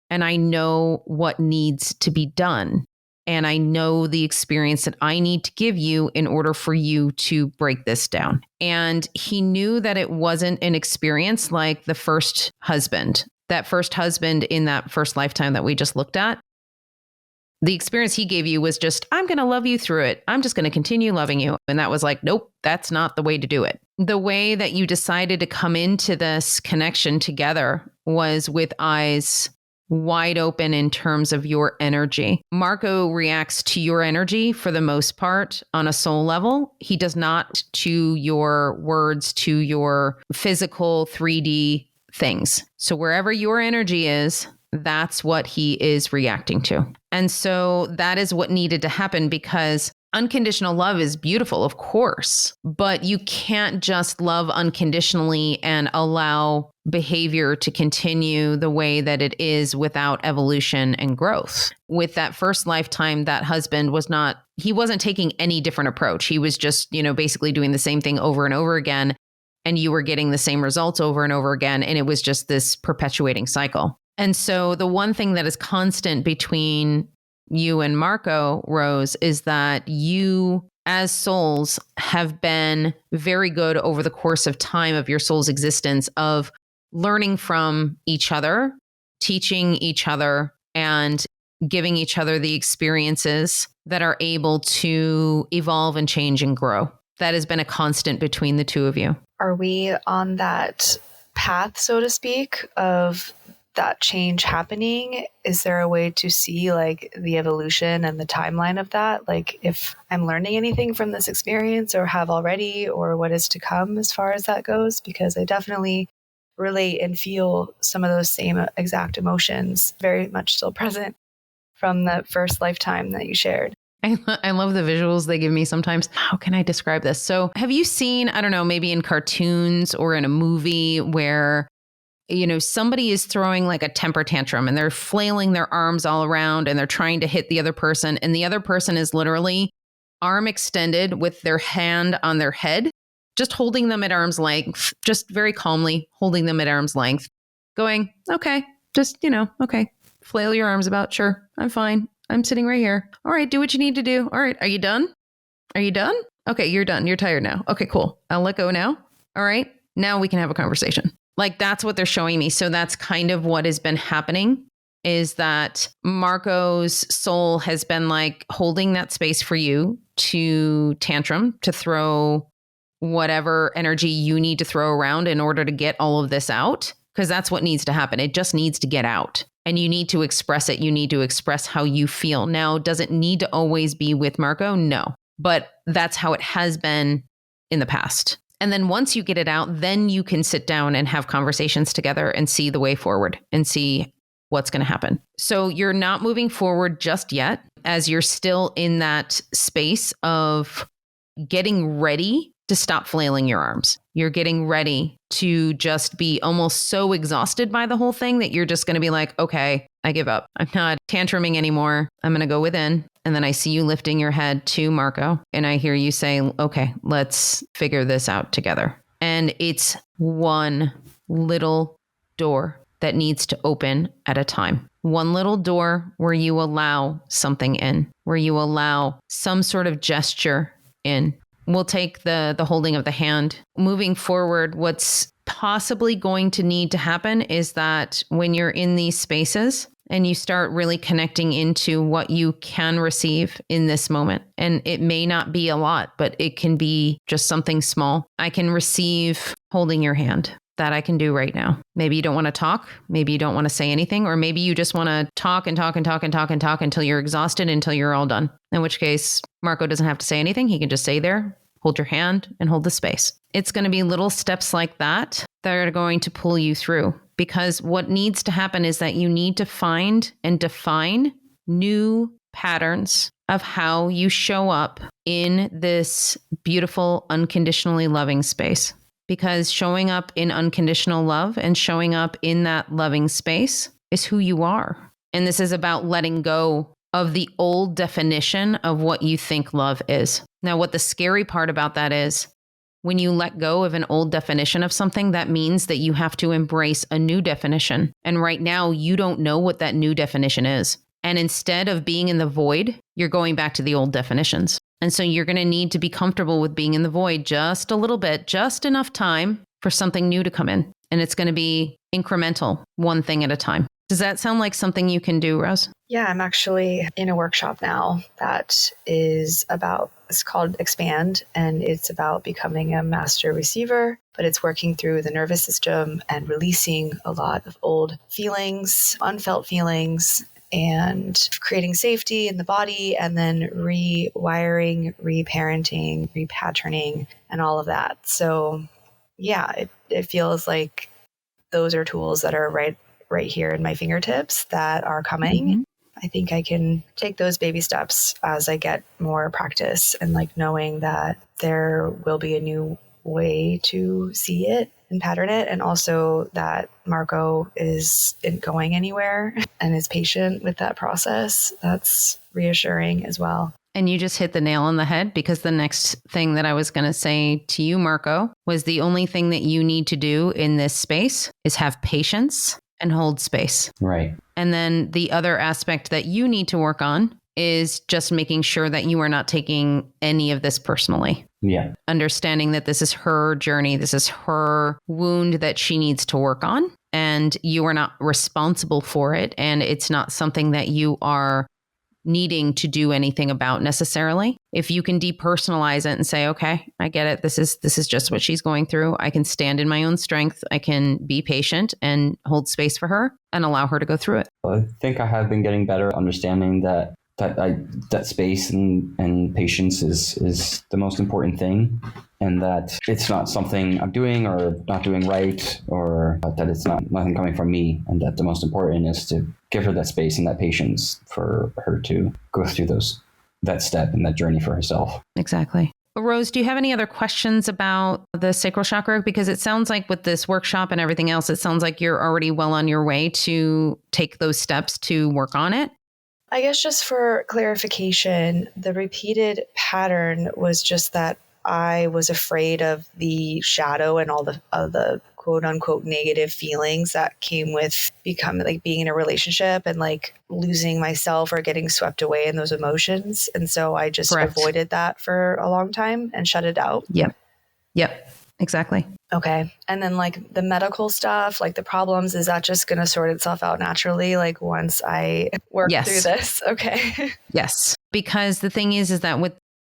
and I know what needs to be done. And I know the experience that I need to give you in order for you to break this down. And he knew that it wasn't an experience like the first husband. That first husband in that first lifetime that we just looked at. The experience he gave you was just, I'm going to love you through it. I'm just going to continue loving you. And that was like, nope, that's not the way to do it. The way that you decided to come into this connection together was with eyes wide open in terms of your energy. Marco reacts to your energy for the most part on a soul level. He does not to your words, to your physical 3D things. So wherever your energy is, that's what he is reacting to. And so that is what needed to happen, because unconditional love is beautiful, of course, but you can't just love unconditionally and allow behavior to continue the way that it is without evolution and growth. With that first lifetime, that husband he wasn't taking any different approach. He was just, basically doing the same thing over and over again. And you were getting the same results over and over again. And it was just this perpetuating cycle. And so the one thing that is constant between you and Marco, Rose, is that you as souls have been very good over the course of time of your soul's existence of learning from each other, teaching each other, and giving each other the experiences that are able to evolve and change and grow. That has been a constant between the two of you. Are we on that path, so to speak, of that change happening? Is there a way to see like the evolution and the timeline of that? Like if I'm learning anything from this experience or have already, or what is to come as far as that goes? Because I definitely relate and feel some of those same exact emotions very much still present from the first lifetime that you shared. I love the visuals they give me sometimes. How can I describe this? So have you seen, I don't know, maybe in cartoons or in a movie where somebody is throwing like a temper tantrum and they're flailing their arms all around and they're trying to hit the other person, and the other person is literally arm extended with their hand on their head, just holding them at arm's length, just very calmly holding them at arm's length, going, okay, just, okay, flail your arms about. Sure, I'm fine. I'm sitting right here. All right, do what you need to do. All right, are you done? Are you done? Okay, you're done. You're tired now. Okay, cool. I'll let go now. All right, now we can have a conversation. Like that's what they're showing me. So that's kind of what has been happening, is that Marco's soul has been like holding that space for you to tantrum, to throw whatever energy you need to throw around in order to get all of this out. Because that's what needs to happen. It just needs to get out. And you need to express it. You need to express how you feel. Now, does it need to always be with Marco? No. But that's how it has been in the past. And then once you get it out, then you can sit down and have conversations together and see the way forward and see what's going to happen. So you're not moving forward just yet, as you're still in that space of getting ready to stop flailing your arms. You're getting ready to just be almost so exhausted by the whole thing that you're just going to be like, okay, I give up. I'm not tantruming anymore. I'm going to go within. And then I see you lifting your head to Marco and I hear you say, okay, let's figure this out together. And it's one little door that needs to open at a time. One little door where you allow something in, where you allow some sort of gesture in. We'll take the holding of the hand. Moving forward, what's possibly going to need to happen is that when you're in these spaces and you start really connecting into what you can receive in this moment, and it may not be a lot, but it can be just something small. I can receive holding your hand. That I can do right now. Maybe you don't want to talk. Maybe you don't want to say anything, or maybe you just want to talk and talk and talk and talk and talk until you're exhausted, until you're all done. In which case, Marco doesn't have to say anything. He can just stay there, hold your hand and hold the space. It's going to be little steps like that that are going to pull you through, because what needs to happen is that you need to find and define new patterns of how you show up in this beautiful, unconditionally loving space. Because showing up in unconditional love and showing up in that loving space is who you are. And this is about letting go of the old definition of what you think love is. Now, what the scary part about that is, when you let go of an old definition of something, that means that you have to embrace a new definition. And right now, you don't know what that new definition is. And instead of being in the void, you're going back to the old definitions. And so you're going to need to be comfortable with being in the void just a little bit, just enough time for something new to come in. And it's going to be incremental, one thing at a time. Does that sound like something you can do, Rose? Yeah, I'm actually in a workshop now that is about, it's called Expand, and it's about becoming a master receiver, but it's working through the nervous system and releasing a lot of old feelings, unfelt feelings, and creating safety in the body, and then rewiring, reparenting, repatterning, and all of that. So yeah, it feels like those are tools that are right here in my fingertips that are coming. Mm-hmm. I think I can take those baby steps as I get more practice, and like knowing that there will be a new way to see it and pattern it. And also that Marco isn't going anywhere and is patient with that process. That's reassuring as well. And you just hit the nail on the head, because the next thing that I was going to say to you, Marco, was the only thing that you need to do in this space is have patience and hold space. Right. And then the other aspect that you need to work on is just making sure that you are not taking any of this personally. Yeah. Understanding that this is her journey. This is her wound that she needs to work on, and you are not responsible for it. And it's not something that you are needing to do anything about necessarily. If you can depersonalize it and say, okay, I get it. This is just what she's going through. I can stand in my own strength. I can be patient and hold space for her and allow her to go through it. I think I have been getting better at understanding that space and patience is the most important thing, and that it's not something I'm doing or not doing right, or that it's nothing coming from me, and that the most important is to give her that space and that patience for her to go through that step and that journey for herself. Exactly. Rose, do you have any other questions about the sacral chakra? Because it sounds like with this workshop and everything else, it sounds like you're already well on your way to take those steps to work on it. I guess just for clarification, the repeated pattern was just that I was afraid of the shadow and all the quote unquote negative feelings that came with becoming like being in a relationship and like losing myself or getting swept away in those emotions. And so I just Correct. avoided that for a long time and shut it out. Yep. Exactly. Okay. And then like the medical stuff, like the problems, is that just going to sort itself out naturally? Like once I work through this? Okay. Yes. Because the thing is that with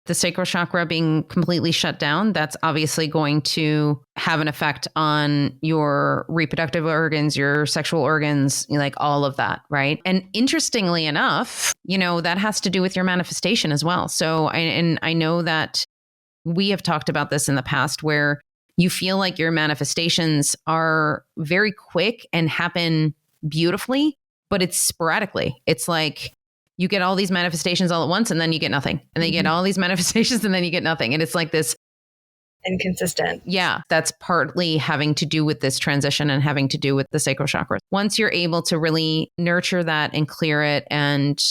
the sacral chakra being completely shut down, that's obviously going to have an effect on your reproductive organs, your sexual organs, like all of that, right? And interestingly enough, that has to do with your manifestation as well. So, I know that we have talked about this in the past where you feel like your manifestations are very quick and happen beautifully, but it's sporadically. It's like you get all these manifestations all at once and then you get nothing. And then you get all these manifestations and then you get nothing. And it's like this inconsistent. Yeah, that's partly having to do with this transition and having to do with the sacral chakra. Once you're able to really nurture that and clear it and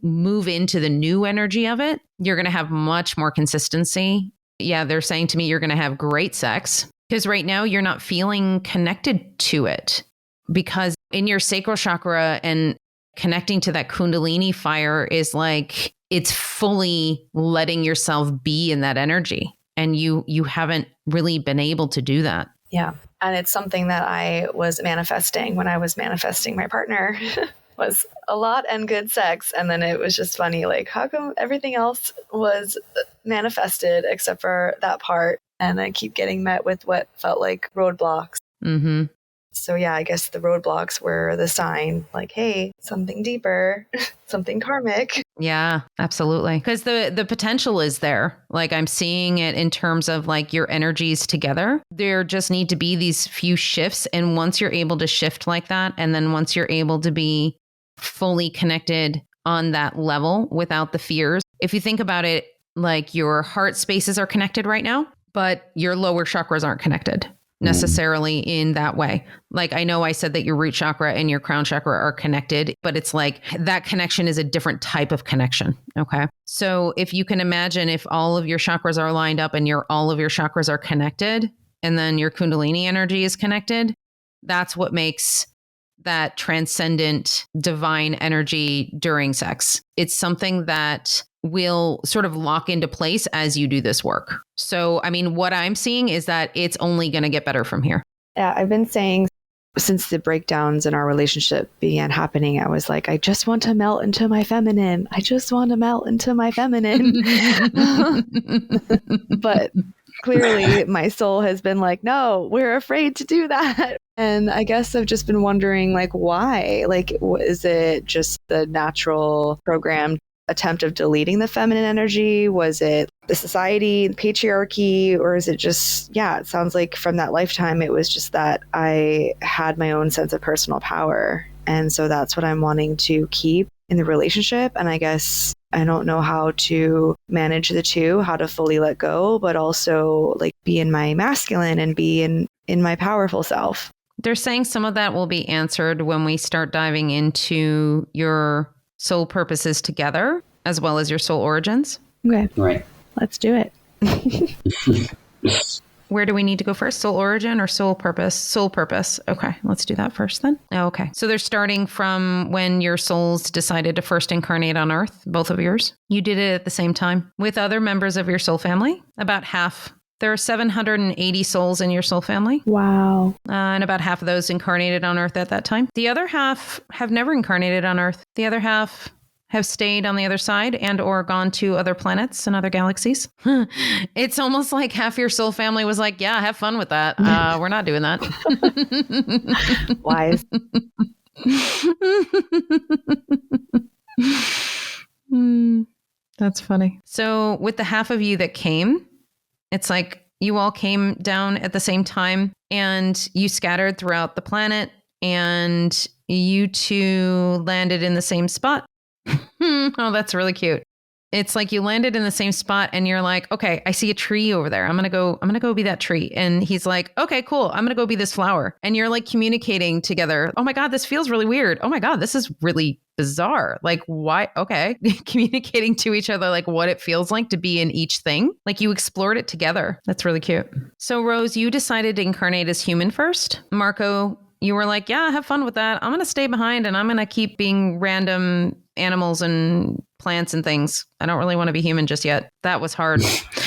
move into the new energy of it, you're going to have much more consistency. Yeah, they're saying to me, you're going to have great sex because right now you're not feeling connected to it, because in your sacral chakra and connecting to that Kundalini fire is like, it's fully letting yourself be in that energy. And you haven't really been able to do that. Yeah. And it's something that I was manifesting when I was manifesting my partner was a lot and good sex. And then it was just funny, like, how come everything else was manifested except for that part? And I keep getting met with what felt like roadblocks. Mm-hmm. So yeah, I guess the roadblocks were the sign, like, hey, something deeper, something karmic. Yeah, absolutely. Because the potential is there. Like I'm seeing it in terms of like your energies together. There just need to be these few shifts. And once you're able to shift like that, and then once you're able to be fully connected on that level without the fears. If you think about it, like your heart spaces are connected right now, but your lower chakras aren't connected necessarily in that way. Like I know I said that your root chakra and your crown chakra are connected, but it's like that connection is a different type of connection. Okay. So if you can imagine if all of your chakras are lined up and all of your chakras are connected, and then your Kundalini energy is connected, that's what makes that transcendent divine energy during sex. It's something that will sort of lock into place as you do this work. So, I mean, what I'm seeing is that it's only going to get better from here. Yeah, I've been saying since the breakdowns in our relationship began happening, I was like, I just want to melt into my feminine. I just want to melt into my feminine. But clearly my soul has been like, no, we're afraid to do that. And I guess I've just been wondering, like, why? Like, is it just the natural programmed attempt of deleting the feminine energy? Was it the society, the patriarchy, or is it just, yeah, it sounds like from that lifetime, it was just that I had my own sense of personal power. And so that's what I'm wanting to keep in the relationship. And I guess I don't know how to manage the two, how to fully let go, but also like be in my masculine and be in my powerful self. They're saying some of that will be answered when we start diving into your soul purposes together, as well as your soul origins. Okay. Right. Let's do it. Where do we need to go first? Soul origin or soul purpose? Soul purpose. Okay, let's do that first then. Okay. So they're starting from when your souls decided to first incarnate on Earth, both of yours. You did it at the same time with other members of your soul family, about half. There are 780 souls in your soul family. Wow. And about half of those incarnated on Earth at that time. The other half have never incarnated on Earth. The other half have stayed on the other side and or gone to other planets and other galaxies. It's almost like half your soul family was like, yeah, have fun with that. We're not doing that. Wise. That's funny. So with the half of you that came, it's like you all came down at the same time and you scattered throughout the planet and you two landed in the same spot. Oh, that's really cute. It's like you landed in the same spot and you're like, okay, I see a tree over there. I'm going to go be that tree. And he's like, okay, cool. I'm going to go be this flower. And you're like communicating together. Oh my God, this feels really weird. Oh my God, this is really bizarre. Like, why? Okay. Communicating to each other, like what it feels like to be in each thing. Like you explored it together. That's really cute. So Rose, you decided to incarnate as human first. Marco, you were like, yeah, have fun with that. I'm going to stay behind and I'm going to keep being random animals and plants and things. I don't really want to be human just yet. That was hard.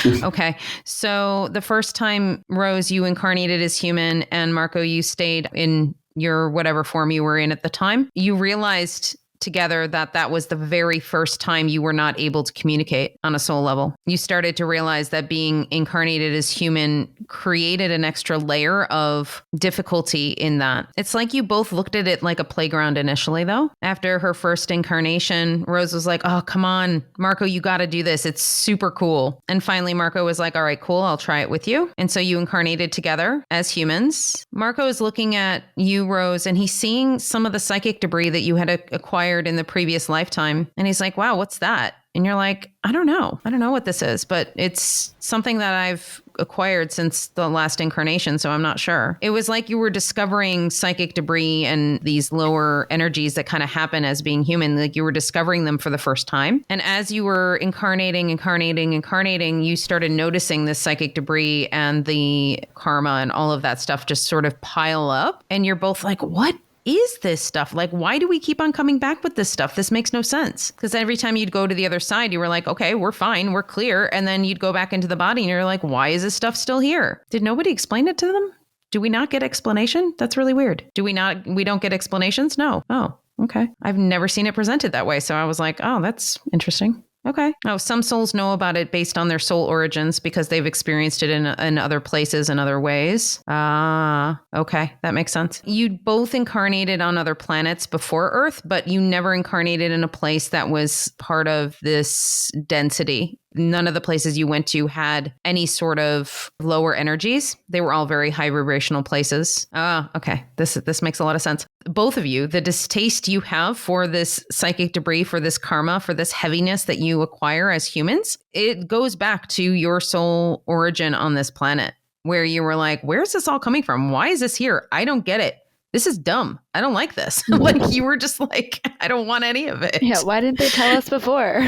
Okay. So the first time, Rose, you incarnated as human, and Marco, you stayed in your whatever form you were in at the time. You realized together that that was the very first time you were not able to communicate on a soul level. You started to realize that being incarnated as human created an extra layer of difficulty in that. It's like you both looked at it like a playground initially, though. After her first incarnation, Rose was like, oh, come on, Marco, you got to do this. It's super cool. And finally, Marco was like, all right, cool, I'll try it with you. And so you incarnated together as humans. Marco is looking at you, Rose, and he's seeing some of the psychic debris that you had acquired in the previous lifetime. And he's like, wow, what's that? And you're like, I don't know what this is, but it's something that I've acquired since the last incarnation, so I'm not sure. It was like you were discovering psychic debris and these lower energies that kind of happen as being human, like you were discovering them for the first time. And as you were incarnating, you started noticing this psychic debris and the karma and all of that stuff just sort of pile up. And you're both like, what is this stuff? Like, why do we keep on coming back with this stuff? This makes no sense. Because every time you'd go to the other side, you were like, okay, we're fine, we're clear. And then you'd go back into the body and you're like, why is this stuff still here? Did nobody explain it to them? Do we not get explanation? That's really weird. We don't get explanations? No. Oh, okay. I've never seen it presented that way. So I was like, oh, that's interesting. Okay. Oh, some souls know about it based on their soul origins because they've experienced it in other places and other ways. Ah, okay. That makes sense. You both incarnated on other planets before Earth, but you never incarnated in a place that was part of this density. None of the places you went to had any sort of lower energies. They were all very high vibrational places. Ah, okay. This makes a lot of sense. Both of you, the distaste you have for this psychic debris, for this karma, for this heaviness that you acquire as humans, it goes back to your soul origin on this planet, where you were like, where's this all coming from? Why is this here? I don't get it. This is dumb. I don't like this. Like you were just like, I don't want any of it. Yeah. Why didn't they tell us before?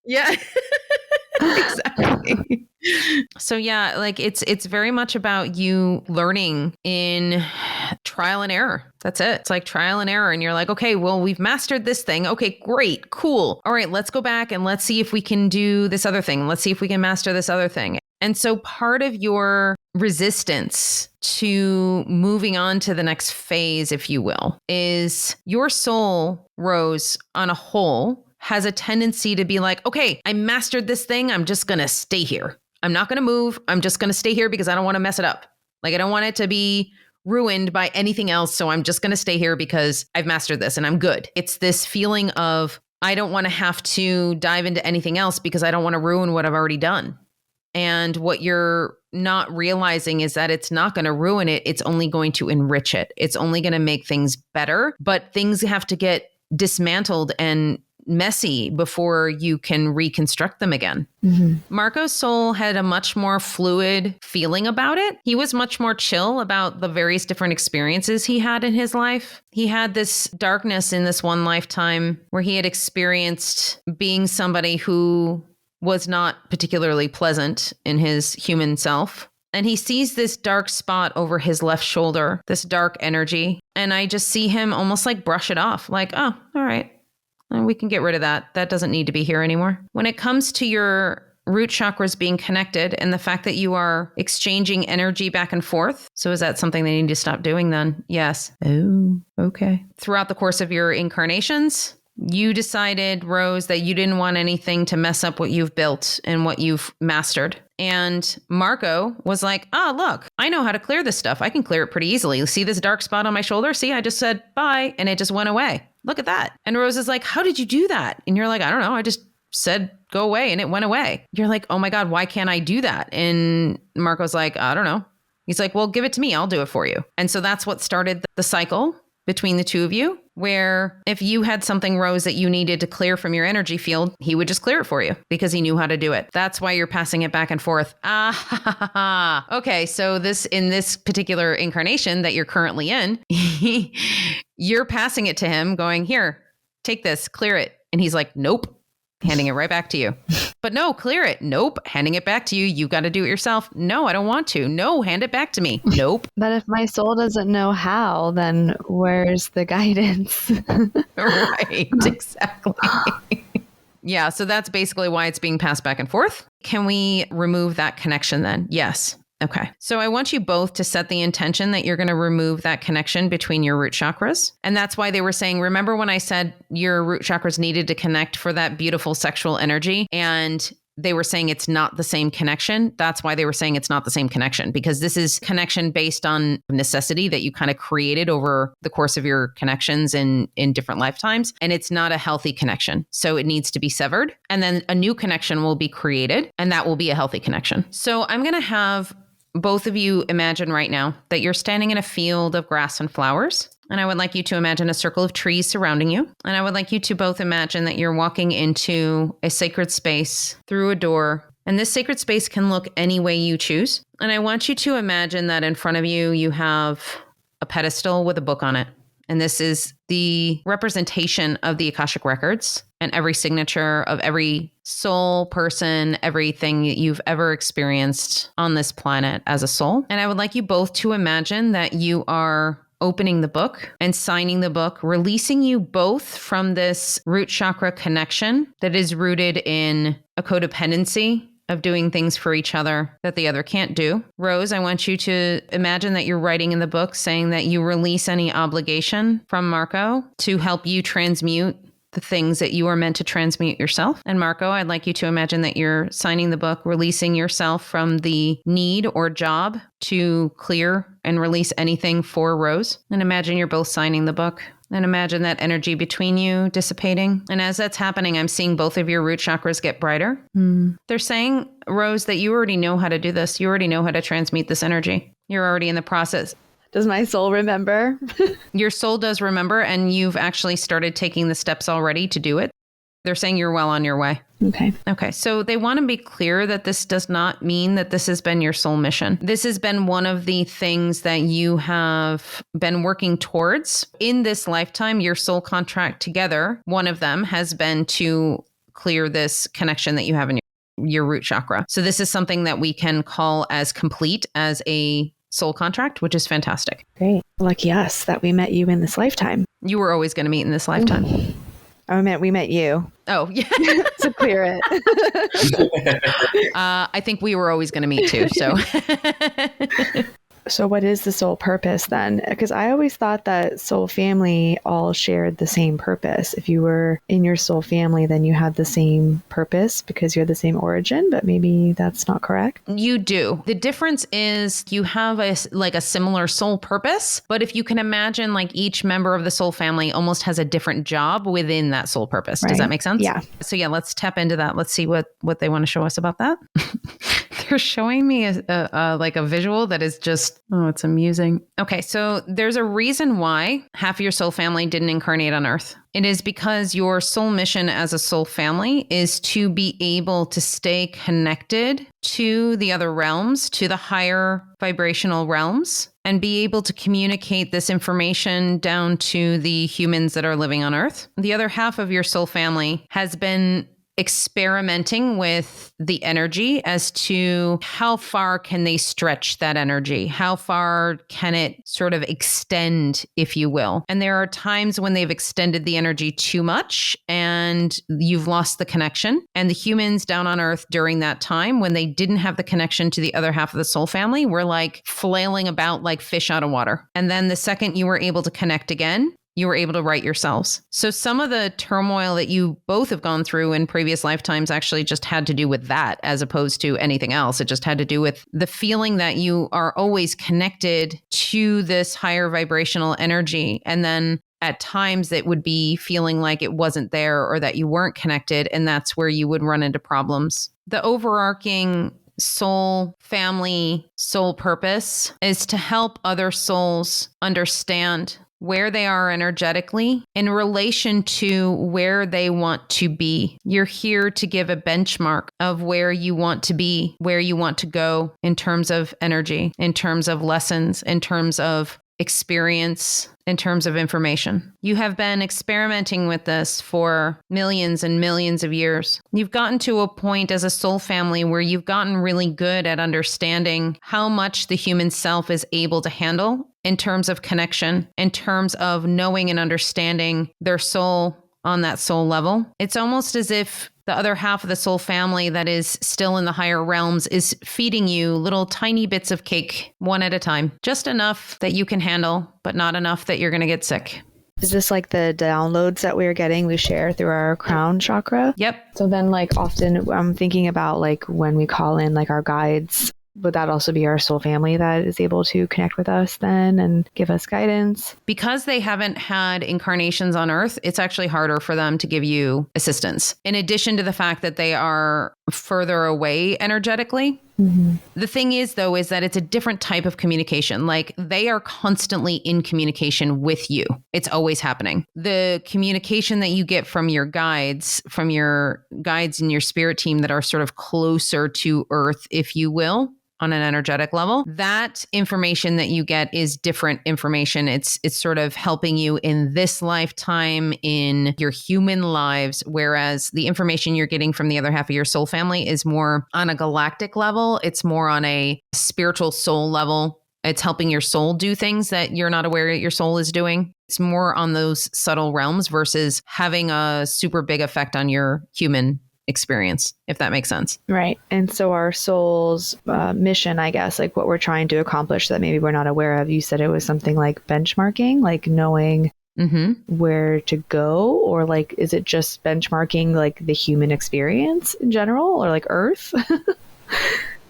Yeah, exactly. So yeah, like it's very much about you learning in trial and error. That's it. It's like trial and error. And you're like, okay, well, we've mastered this thing. Okay, great, cool. All right, let's go back and let's see if we can do this other thing. Let's see if we can master this other thing. And so part of your resistance to moving on to the next phase, if you will, is your soul, Rose, on a whole, has a tendency to be like, okay, I mastered this thing. I'm just going to stay here. I'm not going to move. I'm just going to stay here because I don't want to mess it up. Like, I don't want it to be ruined by anything else. So I'm just going to stay here because I've mastered this and I'm good. It's this feeling of, I don't want to have to dive into anything else because I don't want to ruin what I've already done. And what you're not realizing is that it's not going to ruin it. It's only going to enrich it. It's only going to make things better, but things have to get dismantled and messy before you can reconstruct them again. Mm-hmm. Marco's soul had a much more fluid feeling about it. He was much more chill about the various different experiences he had in his life. He had this darkness in this one lifetime where he had experienced being somebody who was not particularly pleasant in his human self. And he sees this dark spot over his left shoulder, this dark energy. And I just see him almost like brush it off, like, oh, all right. We can get rid of that. That doesn't need to be here anymore. When it comes to your root chakras being connected and the fact that you are exchanging energy back and forth. So is that something they need to stop doing then? Yes. Oh, okay. Throughout the course of your incarnations, you decided, Rose, that you didn't want anything to mess up what you've built and what you've mastered. And Marco was like, oh, look, I know how to clear this stuff. I can clear it pretty easily. See this dark spot on my shoulder? See, I just said bye and it just went away. Look at that. And Rose is like, how did you do that? And you're like, I don't know. I just said go away and it went away. You're like, oh my God, why can't I do that? And Marco's like, I don't know. He's like, well, give it to me. I'll do it for you. And so that's what started the cycle between the two of you, where if you had something, Rose, that you needed to clear from your energy field, he would just clear it for you because he knew how to do it. That's why you're passing it back and forth. Okay, so in this particular incarnation that you're currently in, you're passing it to him going, here, take this, clear it. And he's like, nope. Handing it right back to you. But no, clear it. Nope. Handing it back to you. You got to do it yourself. No, I don't want to. No, hand it back to me. Nope. But if my soul doesn't know how, then where's the guidance? Right. Exactly. Yeah. So that's basically why it's being passed back and forth. Can we remove that connection then? Yes. Okay. So I want you both to set the intention that you're going to remove that connection between your root chakras. And that's why they were saying, remember when I said your root chakras needed to connect for that beautiful sexual energy? And they were saying it's not the same connection. That's why they were saying it's not the same connection, because this is connection based on necessity that you kind of created over the course of your connections in different lifetimes. And it's not a healthy connection. So it needs to be severed. And then a new connection will be created, and that will be a healthy connection. So I'm going to have both of you imagine right now that you're standing in a field of grass and flowers. And I would like you to imagine a circle of trees surrounding you. And I would like you to both imagine that you're walking into a sacred space through a door. And this sacred space can look any way you choose. And I want you to imagine that in front of you, you have a pedestal with a book on it. And this is the representation of the Akashic Records and every signature of every soul, person, everything that you've ever experienced on this planet as a soul. And I would like you both to imagine that you are opening the book and signing the book, releasing you both from this root chakra connection that is rooted in a codependency of doing things for each other that the other can't do. Rose, I want you to imagine that you're writing in the book saying that you release any obligation from Marco to help you transmute the things that you are meant to transmute yourself. And Marco, I'd like you to imagine that you're signing the book, releasing yourself from the need or job to clear and release anything for Rose. And imagine you're both signing the book. And imagine that energy between you dissipating. And as that's happening, I'm seeing both of your root chakras get brighter. They're saying, Rose, that you already know how to do this. You already know how to transmute this energy. You're already in the process. Does my soul remember? Your soul does remember, and you've actually started taking the steps already to do it. They're saying you're well on your way. Okay. So they want to be clear that this does not mean that this has been your soul mission. This has been one of the things that you have been working towards in this lifetime. Your soul contract together, one of them has been to clear this connection that you have in your root chakra. So this is something that we can call as complete as a soul contract, which is fantastic. Great. Lucky us that we met you in this lifetime. You were always going to meet in this lifetime. I meant we met you. Oh, yeah. To clear it. I think we were always going to meet too. So So what is the soul purpose then? Because I always thought that soul family all shared the same purpose. If you were in your soul family, then you had the same purpose because you're the same origin, but maybe that's not correct. You do. The difference is you have a similar soul purpose, but if you can imagine, like, each member of the soul family almost has a different job within that soul purpose. Does that make sense? Yeah. So yeah, let's tap into that. Let's see what they want to show us about that. They're showing me a visual that is just, it's amusing. Okay, so there's a reason why half of your soul family didn't incarnate on Earth. It is because your soul mission as a soul family is to be able to stay connected to the other realms, to the higher vibrational realms, and be able to communicate this information down to the humans that are living on Earth. The other half of your soul family has been experimenting with the energy as to how far can they stretch that energy? How far can it sort of extend, if you will? And there are times when they've extended the energy too much and you've lost the connection. And the humans down on Earth during that time, when they didn't have the connection to the other half of the soul family, were like flailing about like fish out of water. And then the second you were able to connect again, you were able to right yourselves. So some of the turmoil that you both have gone through in previous lifetimes actually just had to do with that as opposed to anything else. It just had to do with the feeling that you are always connected to this higher vibrational energy. And then at times it would be feeling like it wasn't there or that you weren't connected. And that's where you would run into problems. The overarching soul family, soul purpose is to help other souls understand where they are energetically in relation to where they want to be. You're here to give a benchmark of where you want to be, where you want to go in terms of energy, in terms of lessons, in terms of experience, in terms of information. You have been experimenting with this for millions and millions of years. You've gotten to a point as a soul family where you've gotten really good at understanding how much the human self is able to handle in terms of connection, in terms of knowing and understanding their soul on that soul level. It's almost as if the other half of the soul family that is still in the higher realms is feeding you little tiny bits of cake one at a time, just enough that you can handle, but not enough that you're going to get sick. Is this like the downloads that we're getting, we share through our crown chakra? Yep. So then like often I'm thinking about like when we call in like our guides, would that also be our soul family that is able to connect with us then and give us guidance? Because they haven't had incarnations on Earth, it's actually harder for them to give you assistance. In addition to the fact that they are further away energetically. Mm-hmm. The thing is, though, is that it's a different type of communication. Like they are constantly in communication with you. It's always happening. The communication that you get from your guides and your spirit team that are sort of closer to Earth, if you will, on an energetic level, that information that you get is different information. It's sort of helping you in this lifetime, in your human lives, whereas the information you're getting from the other half of your soul family is more on a galactic level. It's more on a spiritual soul level. It's helping your soul do things that you're not aware that your soul is doing. It's more on those subtle realms versus having a super big effect on your human experience, if that makes sense. Right. And so our soul's mission, I guess, like what we're trying to accomplish that maybe we're not aware of, you said it was something like benchmarking, like knowing where to go, or like, is it just benchmarking like the human experience in general, or like Earth?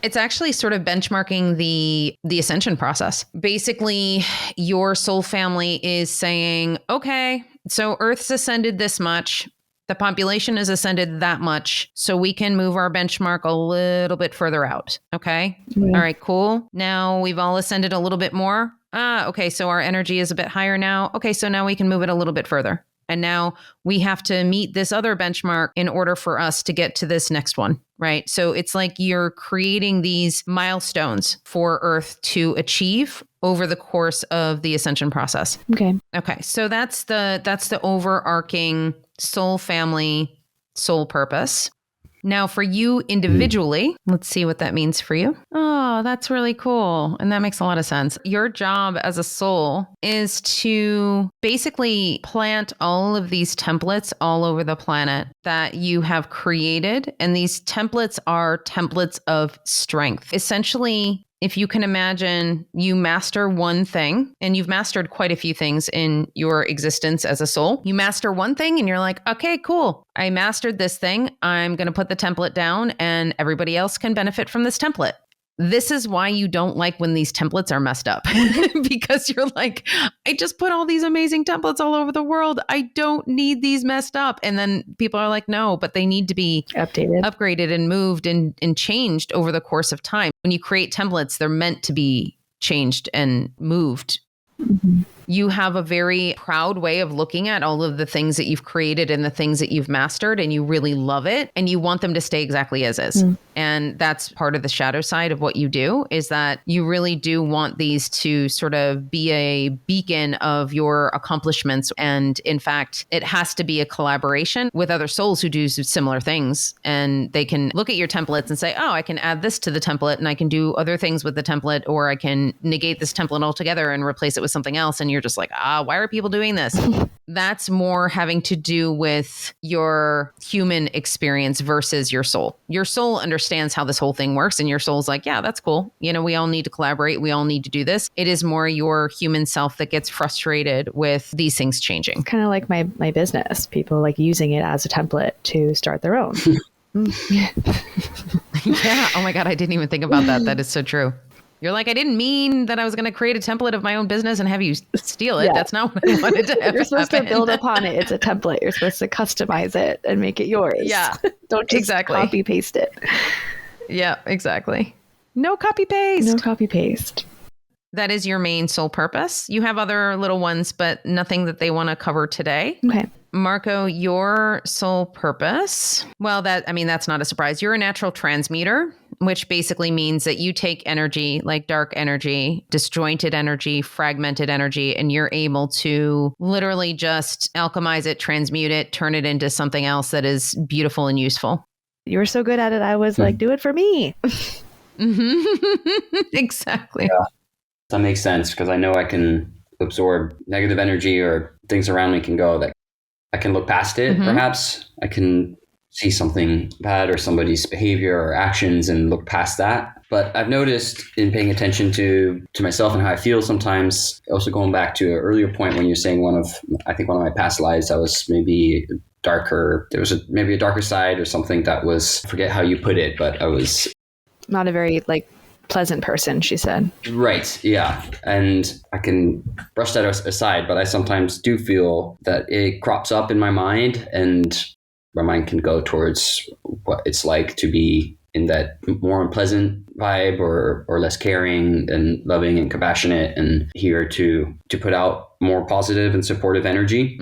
It's actually sort of benchmarking the ascension process. Basically, your soul family is saying, okay, so Earth's ascended this much. The population has ascended that much, so we can move our benchmark a little bit further out. Okay. All right, cool. Now we've all ascended a little bit more. Okay. So our energy is a bit higher now. Okay. So now we can move it a little bit further. And now we have to meet this other benchmark in order for us to get to this next one. Right. So it's like you're creating these milestones for Earth to achieve over the course of the ascension process. Okay. Okay. So that's the overarching soul family, soul purpose. Now for you individually, let's see what that means for you. Oh, that's really cool. And that makes a lot of sense. Your job as a soul is to basically plant all of these templates all over the planet that you have created. And these templates are templates of strength. Essentially, if you can imagine, you master one thing, and you've mastered quite a few things in your existence as a soul. You master one thing and you're like, okay, cool. I mastered this thing. I'm going to put the template down and everybody else can benefit from this template. This is why you don't like when these templates are messed up, because you're like, I just put all these amazing templates all over the world. I don't need these messed up. And then people are like, no, but they need to be upgraded and moved and changed over the course of time. When you create templates, they're meant to be changed and moved. Mm-hmm. You have a very proud way of looking at all of the things that you've created and the things that you've mastered, and you really love it, and you want them to stay exactly as is. Mm. And that's part of the shadow side of what you do, is that you really do want these to sort of be a beacon of your accomplishments. And in fact, it has to be a collaboration with other souls who do similar things. And they can look at your templates and say, oh, I can add this to the template and I can do other things with the template, or I can negate this template altogether and replace it with something else. And you're just like, why are people doing this? That's more having to do with your human experience versus your soul. Your soul understands how this whole thing works, and your soul's like, yeah, that's cool. You know, we all need to collaborate. We all need to do this. It is more your human self that gets frustrated with these things changing. Kind of like my business. People like using it as a template to start their own. Yeah. Oh my God. I didn't even think about that. That is so true. You're like, I didn't mean that I was going to create a template of my own business and have you steal it. Yeah. That's not what I wanted to have. You're supposed to build upon it. It's a template. You're supposed to customize it and make it yours. Yeah. Don't just copy paste it. Yeah, exactly. No copy paste. No copy paste. That is your main soul purpose. You have other little ones, but nothing that they want to cover today. Okay. Marco, your soul purpose, well, that's not a surprise. You're a natural transmuter, which basically means that you take energy, like dark energy, disjointed energy, fragmented energy, and you're able to literally just alchemize it, transmute it, turn it into something else that is beautiful and useful. You were so good at it. I was like, do it for me. Exactly. Yeah, that makes sense, because I know I can absorb negative energy or things around me can go that I can look past it. Perhaps I can see something bad or somebody's behavior or actions and look past that. But I've noticed in paying attention to myself and how I feel sometimes, also going back to an earlier point when you're saying one of my past lives, I was maybe darker. There was maybe a darker side or something that was, I forget how you put it, but I was not a very pleasant person, she said. Right. Yeah. And I can brush that aside, but I sometimes do feel that it crops up in my mind, and my mind can go towards what it's like to be in that more unpleasant vibe or less caring and loving and compassionate, and here to put out more positive and supportive energy.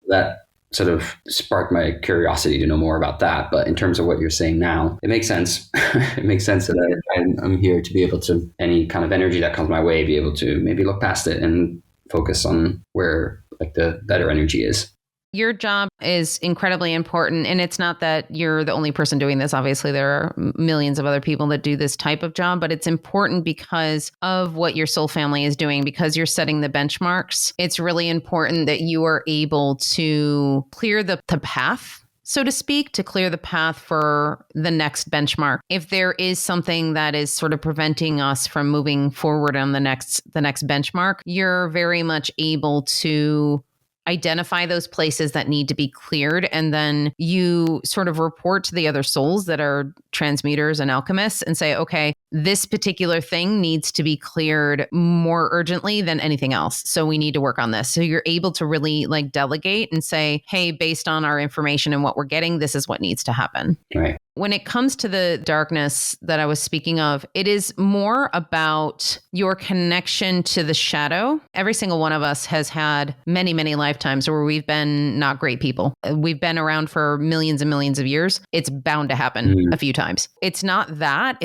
That sort of sparked my curiosity to know more about that. But in terms of what you're saying now, it makes sense. It makes sense that I'm here to be able to, any kind of energy that comes my way, be able to maybe look past it and focus on where the better energy is. Your job is incredibly important. And it's not that you're the only person doing this. Obviously, there are millions of other people that do this type of job, but it's important because of what your soul family is doing, because you're setting the benchmarks. It's really important that you are able to clear the path, so to speak, to clear the path for the next benchmark. If there is something that is sort of preventing us from moving forward on the next benchmark, you're very much able to identify those places that need to be cleared. And then you sort of report to the other souls that are transmuters and alchemists and say, okay, this particular thing needs to be cleared more urgently than anything else. So we need to work on this. So you're able to really delegate and say, hey, based on our information and what we're getting, this is what needs to happen. Right. When it comes to the darkness that I was speaking of, it is more about your connection to the shadow. Every single one of us has had many, many lifetimes where we've been not great people. We've been around for millions and millions of years. It's bound to happen a few times. It's not that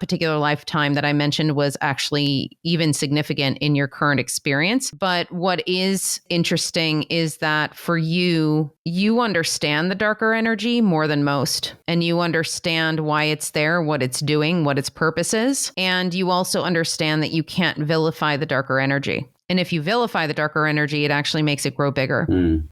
particular lifetime that I mentioned was actually even significant in your current experience. But what is interesting is that for you understand the darker energy more than most. And you understand why it's there, what it's doing, what its purpose is. And you also understand that you can't vilify the darker energy. And if you vilify the darker energy, it actually makes it grow bigger.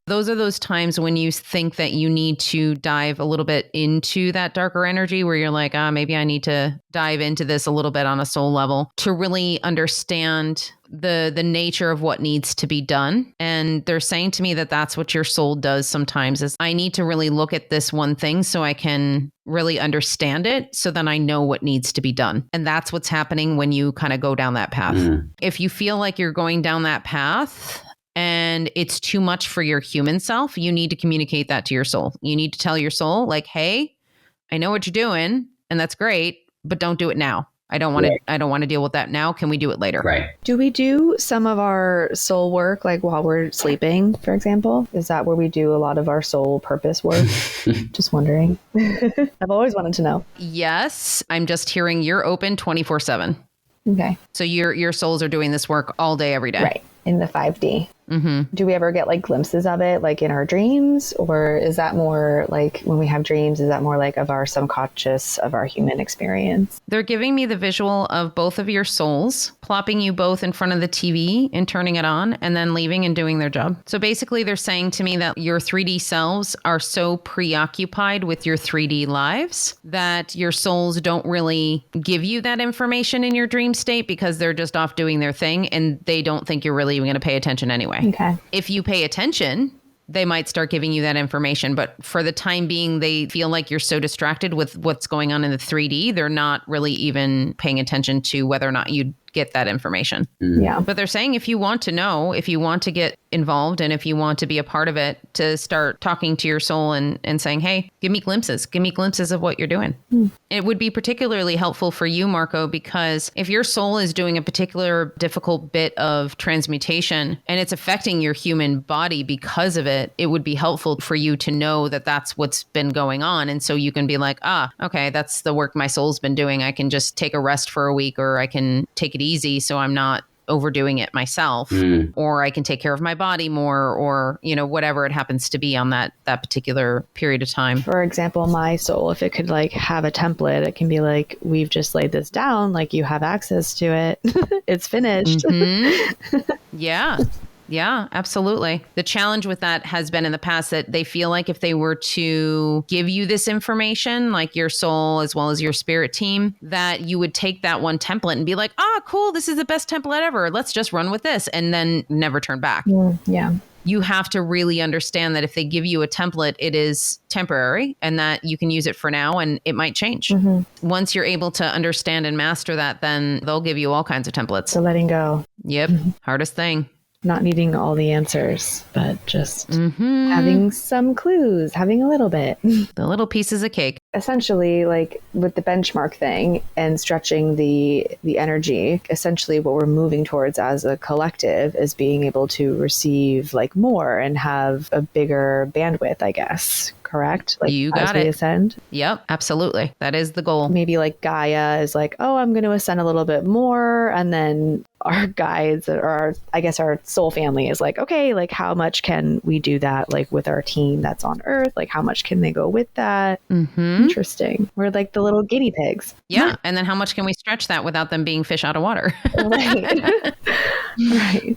Those are those times when you think that you need to dive a little bit into that darker energy where you're like, maybe I need to dive into this a little bit on a soul level to really understand the nature of what needs to be done. And they're saying to me that that's what your soul does sometimes is I need to really look at this one thing so I can really understand it so then I know what needs to be done. And that's what's happening when you kind of go down that path. If you feel like you're going down that path and it's too much for your human self, you need to communicate that to your soul. You need to tell your soul like, hey, I know what you're doing and that's great, but don't do it now. I don't want to deal with that now. Can we do it later? Right. Do we do some of our soul work while we're sleeping, for example? Is that where we do a lot of our soul purpose work? Just wondering. I've always wanted to know. Yes. I'm just hearing you're open 24/7. Okay. So your souls are doing this work all day, every day. Right. In the 5D. Do we ever get glimpses of it in our dreams, or is that more when we have dreams, is that more of our subconscious, of our human experience? They're giving me the visual of both of your souls, plopping you both in front of the TV and turning it on and then leaving and doing their job. So basically they're saying to me that your 3D selves are so preoccupied with your 3D lives that your souls don't really give you that information in your dream state because they're just off doing their thing and they don't think you're really even going to pay attention anyway. Okay. If you pay attention, they might start giving you that information. But for the time being, they feel like you're so distracted with what's going on in the 3D, they're not really even paying attention to whether or not you get that information. Yeah. But they're saying if you want to know, if you want to get involved and if you want to be a part of it, to start talking to your soul and saying, hey, give me glimpses of what you're doing. It would be particularly helpful for you, Marco, because if your soul is doing a particular difficult bit of transmutation and it's affecting your human body because of it, it would be helpful for you to know that that's what's been going on. And so you can be like, okay, that's the work my soul's been doing. I can just take a rest for a week, or I can take it easy so I'm not overdoing it myself, or I can take care of my body more, or, you know, whatever it happens to be on that particular period of time. For example, my soul, if it could like have a template, it can be like, we've just laid this down, like you have access to it. It's finished. Yeah, absolutely. The challenge with that has been in the past that they feel like if they were to give you this information, like your soul as well as your spirit team, that you would take that one template and be like, cool, this is the best template ever. Let's just run with this, and then never turn back. Yeah. You have to really understand that if they give you a template, it is temporary and that you can use it for now and it might change. Once you're able to understand and master that, then they'll give you all kinds of templates. So letting go. Yep. Hardest thing. Not needing all the answers, but just having some clues, having a little bit. The little pieces of cake. Essentially, like with the benchmark thing and stretching the energy, essentially what we're moving towards as a collective is being able to receive like more and have a bigger bandwidth, I guess. Correct? Like, you got as we it. Ascend. Yep, absolutely. That is the goal. Maybe like Gaia is like, oh, I'm going to ascend a little bit more. And then our guides, or I guess our soul family is like, okay, like how much can we do that like with our team that's on Earth? Like how much can they go with that? Interesting. We're like the little guinea pigs. Yeah. And then how much can we stretch that without them being fish out of water? Right. Right.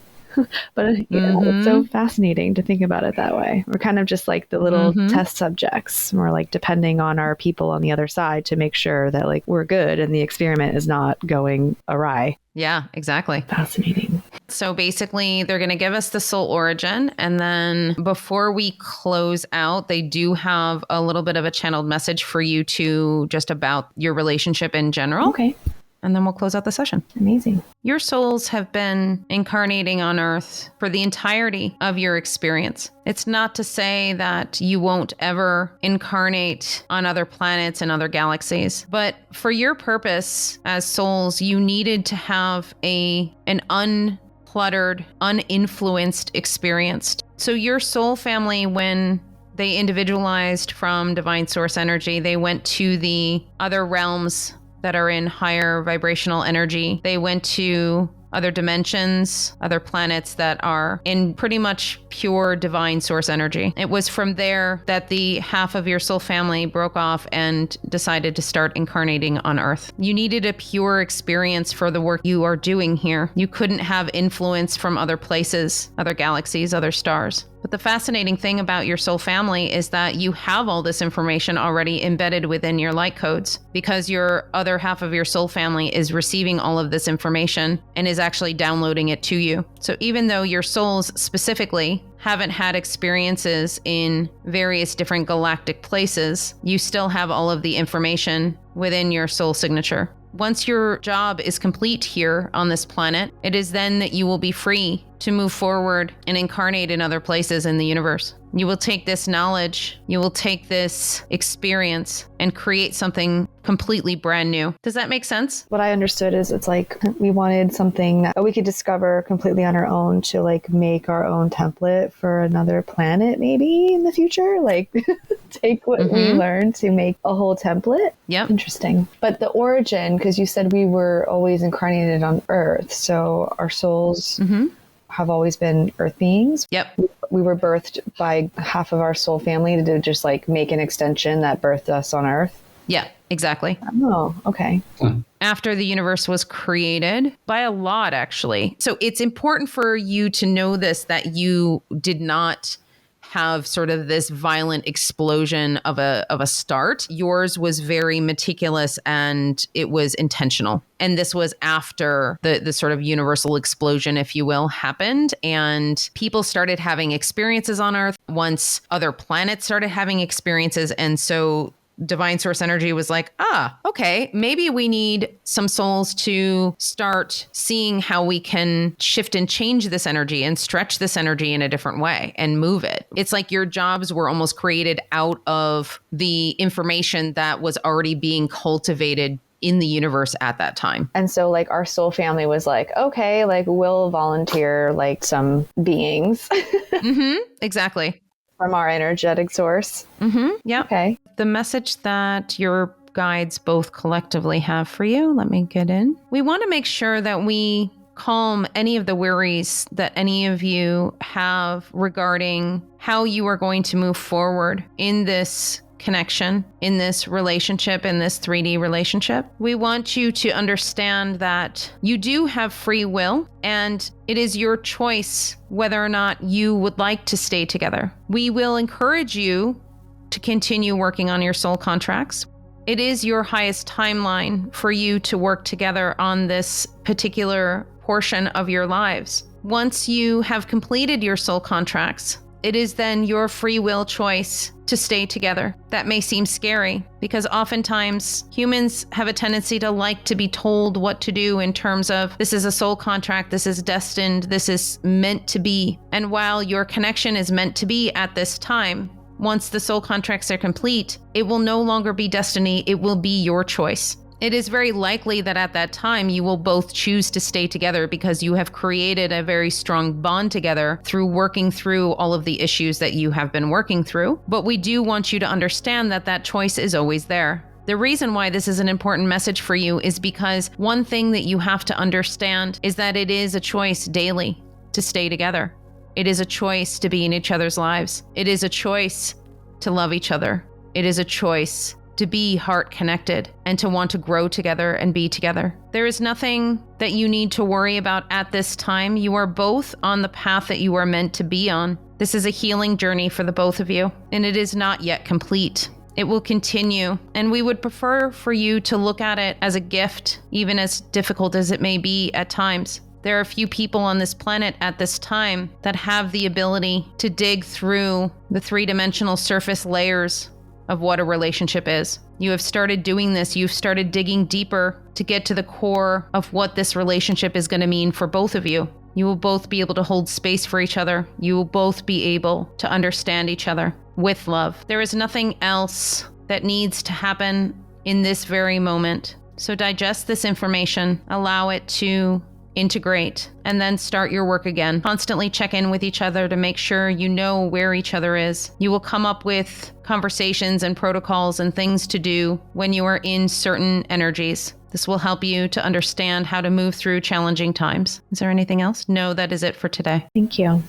But it's so fascinating to think about it that way. We're kind of just like the little test subjects. We're like depending on our people on the other side to make sure that like we're good and the experiment is not going awry. Yeah, exactly. Fascinating. So basically, they're going to give us the soul origin. And then before we close out, they do have a little bit of a channeled message for you to just about your relationship in general. Okay. And then we'll close out the session. Amazing. Your souls have been incarnating on Earth for the entirety of your experience. It's not to say that you won't ever incarnate on other planets and other galaxies, but for your purpose as souls, you needed to have an uncluttered, uninfluenced experience. So your soul family, when they individualized from divine source energy, they went to the other realms that are in higher vibrational energy. They went to other dimensions, other planets that are in pretty much pure divine source energy. It was from there that the half of your soul family broke off and decided to start incarnating on Earth. You needed a pure experience for the work you are doing here. You couldn't have influence from other places, other galaxies, other stars. But the fascinating thing about your soul family is that you have all this information already embedded within your light codes, because your other half of your soul family is receiving all of this information and is actually downloading it to you. So even though your souls specifically haven't had experiences in various different galactic places, you still have all of the information within your soul signature. Once your job is complete here on this planet, it is then that you will be free to move forward and incarnate in other places in the universe. You will take this knowledge, you will take this experience and create something completely brand new. Does that make sense? What I understood is it's like we wanted something that we could discover completely on our own to like make our own template for another planet maybe in the future. Like take what we learned to make a whole template. Yep. Interesting. But the origin, because you said we were always incarnated on Earth, so our souls have always been Earth beings. Yep. We were birthed by half of our soul family to just like make an extension that birthed us on Earth. Yeah, exactly. Oh, okay. After the universe was created, by a lot, actually. So it's important for you to know this, that you did not have sort of this violent explosion of a start. Yours was very meticulous and it was intentional. And this was after the sort of universal explosion, if you will, happened. And people started having experiences on Earth once other planets started having experiences. And so divine source energy was like, okay, maybe we need some souls to start seeing how we can shift and change this energy and stretch this energy in a different way and move it. It's like your jobs were almost created out of the information that was already being cultivated in the universe at that time. And so like our soul family was like, okay, like we'll volunteer like some beings Exactly. from our energetic source. Yeah. Okay. The message that your guides both collectively have for you, let me get in. We want to make sure that we calm any of the worries that any of you have regarding how you are going to move forward in this connection, in this relationship, in this 3D relationship. We want you to understand that you do have free will, and it is your choice whether or not you would like to stay together. We will encourage you to continue working on your soul contracts. It is your highest timeline for you to work together on this particular portion of your lives. Once you have completed your soul contracts, it is then your free will choice to stay together. That may seem scary because oftentimes humans have a tendency to like to be told what to do in terms of this is a soul contract, this is destined, this is meant to be. And while your connection is meant to be at this time, once the soul contracts are complete, it will no longer be destiny, it will be your choice. It is very likely that at that time you will both choose to stay together because you have created a very strong bond together through working through all of the issues that you have been working through. But we do want you to understand that that choice is always there. The reason why this is an important message for you is because one thing that you have to understand is that it is a choice daily to stay together. It is a choice to be in each other's lives. It is a choice to love each other. It is a choice to be heart connected and to want to grow together and be together. There is nothing that you need to worry about at this time. You are both on the path that you are meant to be on. This is a healing journey for the both of you, and it is not yet complete. It will continue, and we would prefer for you to look at it as a gift, even as difficult as it may be at times. There are a few people on this planet at this time that have the ability to dig through the three-dimensional surface layers of what a relationship is. You have started doing this. You've started digging deeper to get to the core of what this relationship is going to mean for both of you. You will both be able to hold space for each other. You will both be able to understand each other with love. There is nothing else that needs to happen in this very moment. So digest this information, allow it to integrate, and then start your work again. Constantly check in with each other to make sure you know where each other is. You will come up with conversations and protocols and things to do when you are in certain energies. This will help you to understand how to move through challenging times. Is there anything else? No, that is it for today. Thank you.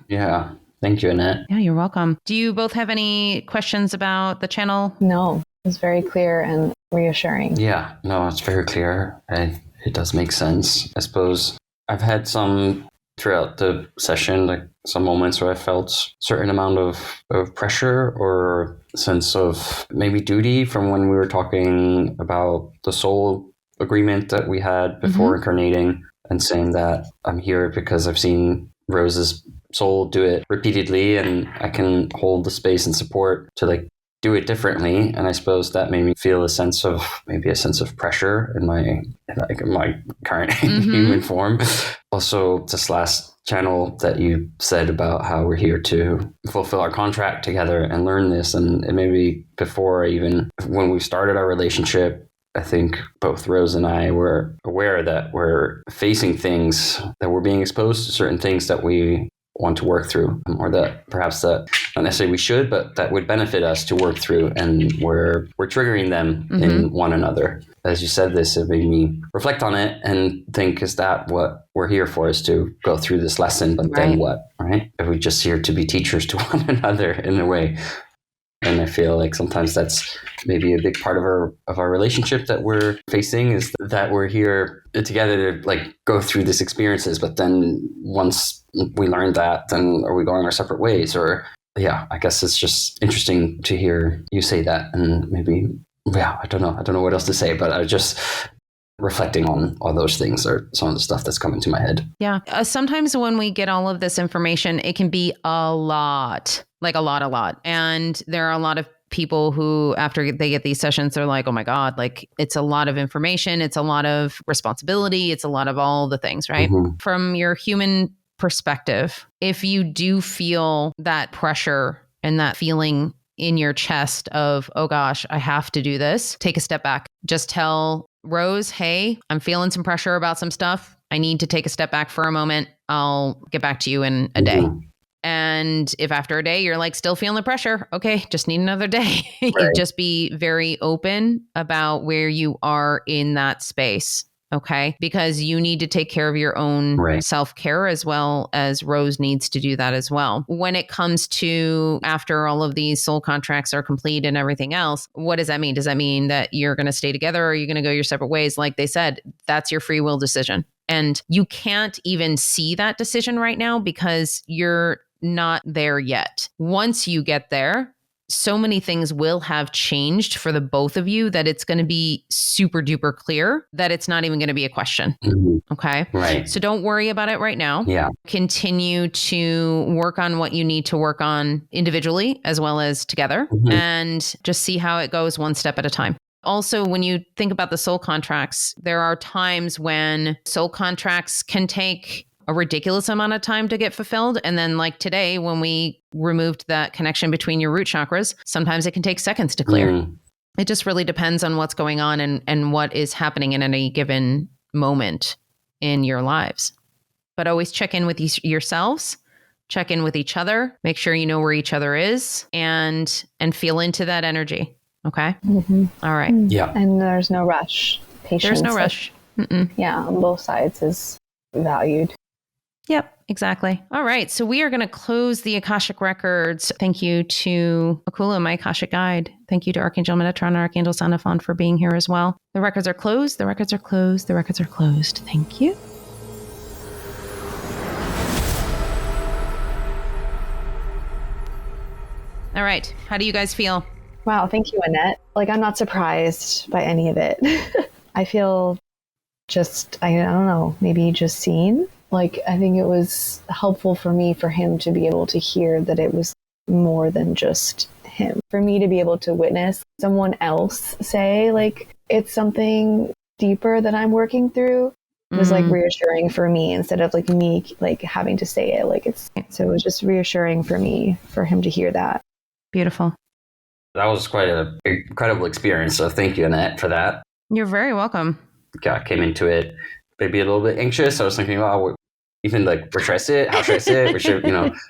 Yeah. Thank you, Annette. Yeah, you're welcome. Do you both have any questions about the channel? No, it was very clear and reassuring. Yeah, no, it's very clear. And it does make sense. I suppose I've had some throughout the session, like some moments where I felt certain amount of pressure or sense of maybe duty from when we were talking about the soul agreement that we had before incarnating, and saying that I'm here because I've seen Rose's soul do it repeatedly and I can hold the space and support to like do it differently. And I suppose that made me feel a sense of pressure in my current human form. Also, this last channel that you said about how we're here to fulfill our contract together and learn this. And maybe before when we started our relationship, I think both Rose and I were aware that we're facing things, that we're being exposed to certain things that we want to work through, or that perhaps that not necessarily we should, but that would benefit us to work through, and we're triggering them in one another. As you said this, it made me reflect on it and think, is that what we're here for, is to go through this lesson, but then what, right? Are we just here to be teachers to one another in a way? And I feel like sometimes that's maybe a big part of our relationship that we're facing, is that we're here together to like go through these experiences. But then once we learn that, then are we going our separate ways? Or yeah, I guess it's just interesting to hear you say that. And maybe, yeah, I don't know what else to say, but I just reflecting on all those things are some of the stuff that's coming to my head. Yeah. Sometimes when we get all of this information, it can be a lot. Like a lot. And there are a lot of people who, after they get these sessions, they're like, oh my God, like it's a lot of information. It's a lot of responsibility. It's a lot of all the things, right? Mm-hmm. From your human perspective, if you do feel that pressure and that feeling in your chest of, oh gosh, I have to do this, take a step back. Just tell Rose, hey, I'm feeling some pressure about some stuff. I need to take a step back for a moment. I'll get back to you in a day. And if after a day you're like still feeling the pressure, okay, just need another day. Right. Just be very open about where you are in that space. Okay. Because you need to take care of your own self-care as well as Rose needs to do that as well. When it comes to after all of these soul contracts are complete and everything else, what does that mean? Does that mean that you're going to stay together or are you going to go your separate ways? Like they said, that's your free will decision. And you can't even see that decision right now because you're not there yet. Once you get there, so many things will have changed for the both of you that it's going to be super duper clear that it's not even going to be a question. Mm-hmm. Okay. Right. So don't worry about it right now. Yeah. Continue to work on what you need to work on individually as well as together, and just see how it goes one step at a time. Also, when you think about the soul contracts, there are times when soul contracts can take a ridiculous amount of time to get fulfilled. And then like today, when we removed that connection between your root chakras, sometimes it can take seconds to clear. It just really depends on what's going on and what is happening in any given moment in your lives. But always check in with yourselves, check in with each other, make sure you know where each other is and feel into that energy. Okay. All right. Yeah. And there's no rush. Patience. There's no rush. Yeah. On both sides is valued. Yep, exactly. All right. So we are going to close the Akashic Records. Thank you to Akula, my Akashic guide. Thank you to Archangel Metatron and Archangel Xenophon for being here as well. The records are closed. The records are closed. The records are closed. Thank you. All right. How do you guys feel? Wow. Thank you, Annette. Like, I'm not surprised by any of it. I feel just, I don't know, maybe just seen. Like, I think it was helpful for me, for him to be able to hear that it was more than just him. For me to be able to witness someone else say, like, it's something deeper that I'm working through was like reassuring for me instead of like me, like having to say it. Like so it was just reassuring for me, for him to hear that. Beautiful. That was quite an incredible experience. So thank you, Annette, for that. You're very welcome. I came into it maybe a little bit anxious. I was thinking, oh, even like, where should I sit? How should I sit? Where should,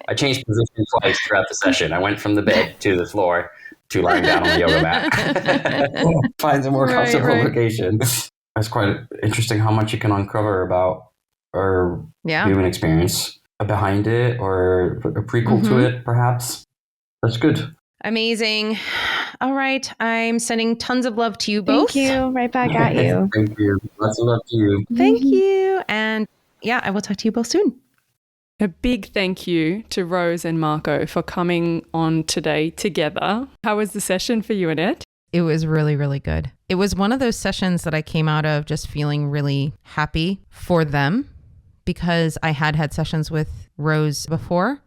I changed positions twice throughout the session. I went from the bed to the floor to lying down on the yoga mat. Find a more comfortable location. It's quite interesting how much you can uncover about our human experience behind it, or a prequel to it, perhaps. That's good. Amazing. All right. I'm sending tons of love to you both. Thank you. Right back at you. Thank you. Lots of love to you. Thank you. And yeah, I will talk to you both soon. A big thank you to Rose and Marco for coming on today together. How was the session for you, Annette? It was really, really good. It was one of those sessions that I came out of just feeling really happy for them, because I had sessions with Rose before.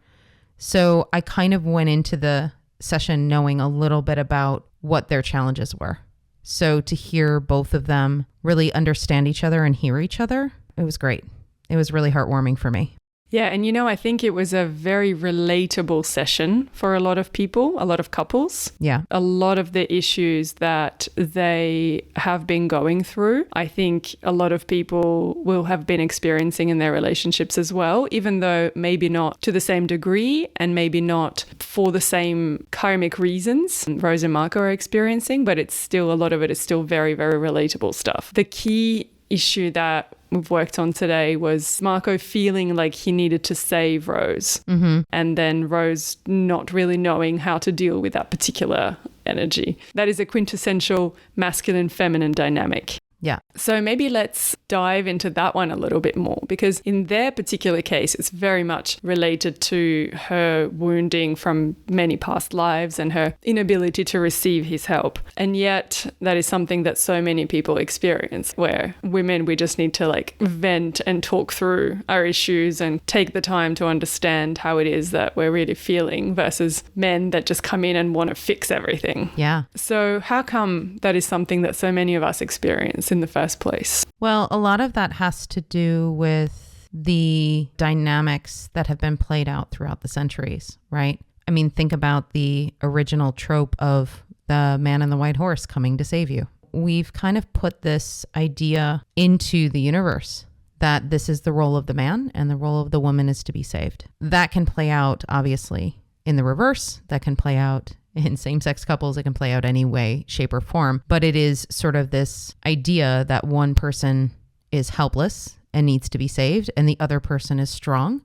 So I kind of went into the session knowing a little bit about what their challenges were. So to hear both of them really understand each other and hear each other, it was great. It was really heartwarming for me. Yeah, and I think it was a very relatable session for a lot of people, a lot of couples. Yeah. A lot of the issues that they have been going through, I think a lot of people will have been experiencing in their relationships as well, even though maybe not to the same degree and maybe not for the same karmic reasons Rose and Marco are experiencing, but it's still, a lot of it is still very, very relatable stuff. The key issue that we've worked on today was Marco feeling like he needed to save Rose, and then Rose not really knowing how to deal with that particular energy. That is a quintessential masculine-feminine dynamic. Yeah. So maybe let's dive into that one a little bit more, because in their particular case, it's very much related to her wounding from many past lives and her inability to receive his help. And yet that is something that so many people experience, where women, we just need to like vent and talk through our issues and take the time to understand how it is that we're really feeling, versus men that just come in and want to fix everything. Yeah. So how come that is something that so many of us experience in the first place? Well, a lot of that has to do with the dynamics that have been played out throughout the centuries, right? I mean, think about the original trope of the man in the white horse coming to save you. We've kind of put this idea into the universe that this is the role of the man and the role of the woman is to be saved. That can play out, obviously, in the reverse. That can play out in same-sex couples. It can play out any way, shape, or form. But it is sort of this idea that one person is helpless and needs to be saved, and the other person is strong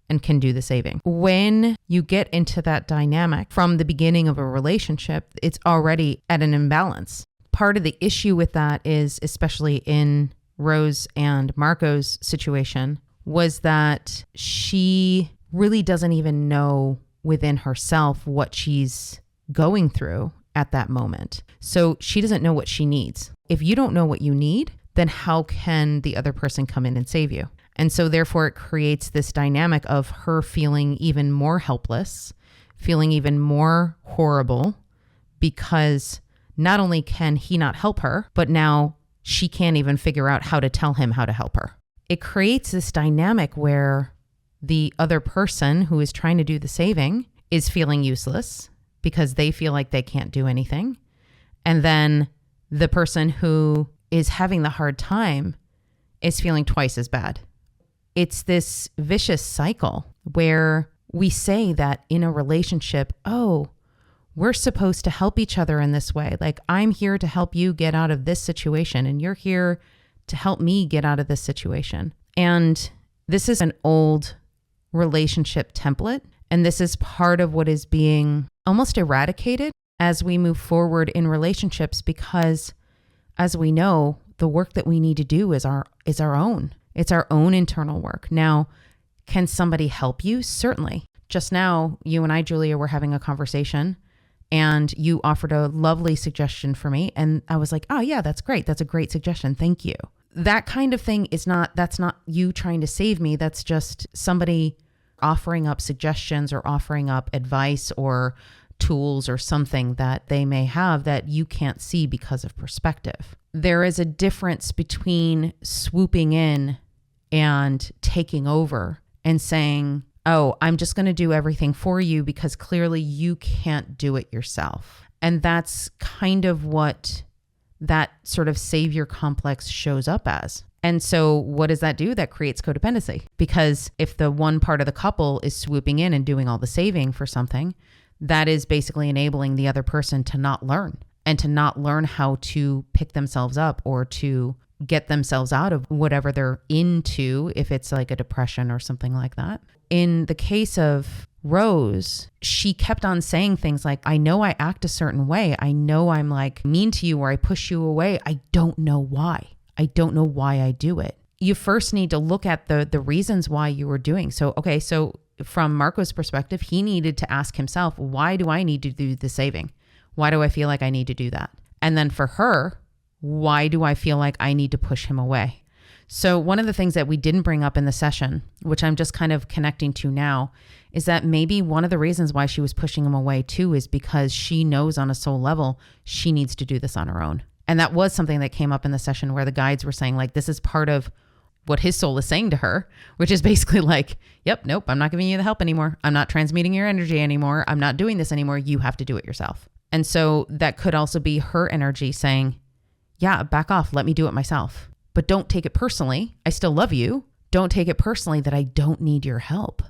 and can do the saving. When you get into that dynamic from the beginning of a relationship, it's already at an imbalance. Part of the issue with that is, especially in Rose and Marco's situation, was that she really doesn't even know within herself what she's going through at that moment. So she doesn't know what she needs. If you don't know what you need, then how can the other person come in and save you? And so therefore it creates this dynamic of her feeling even more helpless, feeling even more horrible, because not only can he not help her, but now she can't even figure out how to tell him how to help her. It creates this dynamic where the other person who is trying to do the saving is feeling useless because they feel like they can't do anything. And then the person who is having the hard time is feeling twice as bad. It's this vicious cycle where we say that in a relationship, oh, we're supposed to help each other in this way. Like, I'm here to help you get out of this situation, and you're here to help me get out of this situation. And this is an old relationship template. And this is part of what is being almost eradicated as we move forward in relationships, because as we know, the work that we need to do is our own. It's our own internal work. Now, can somebody help you? Certainly. Just now, you and I, Julia, were having a conversation and you offered a lovely suggestion for me. And I was like, oh yeah, that's great. That's a great suggestion. Thank you. That kind of thing that's not you trying to save me. That's just somebody offering up suggestions or offering up advice or tools or something that they may have that you can't see because of perspective. There is a difference between swooping in and taking over and saying, oh, I'm just going to do everything for you because clearly you can't do it yourself. And that's kind of what that sort of savior complex shows up as. And so what does that do? That creates codependency, because if the one part of the couple is swooping in and doing all the saving for something, that is basically enabling the other person to not learn and to not learn how to pick themselves up or to get themselves out of whatever they're into, if it's like a depression or something like that. In the case of Rose, she kept on saying things like, I know I act a certain way. I know I'm like mean to you or I push you away. I don't know why. I don't know why I do it. You first need to look at the reasons why you were doing. So from Marco's perspective, he needed to ask himself, why do I need to do the saving? Why do I feel like I need to do that? And then for her, why do I feel like I need to push him away? So one of the things that we didn't bring up in the session, which I'm just kind of connecting to now, is that maybe one of the reasons why she was pushing him away too is because she knows on a soul level she needs to do this on her own. And that was something that came up in the session where the guides were saying, like, this is part of what his soul is saying to her, which is basically like, yep, nope, I'm not giving you the help anymore. I'm not transmuting your energy anymore. I'm not doing this anymore. You have to do it yourself. And so that could also be her energy saying, yeah, back off. Let me do it myself. But don't take it personally. I still love you. Don't take it personally that I don't need your help.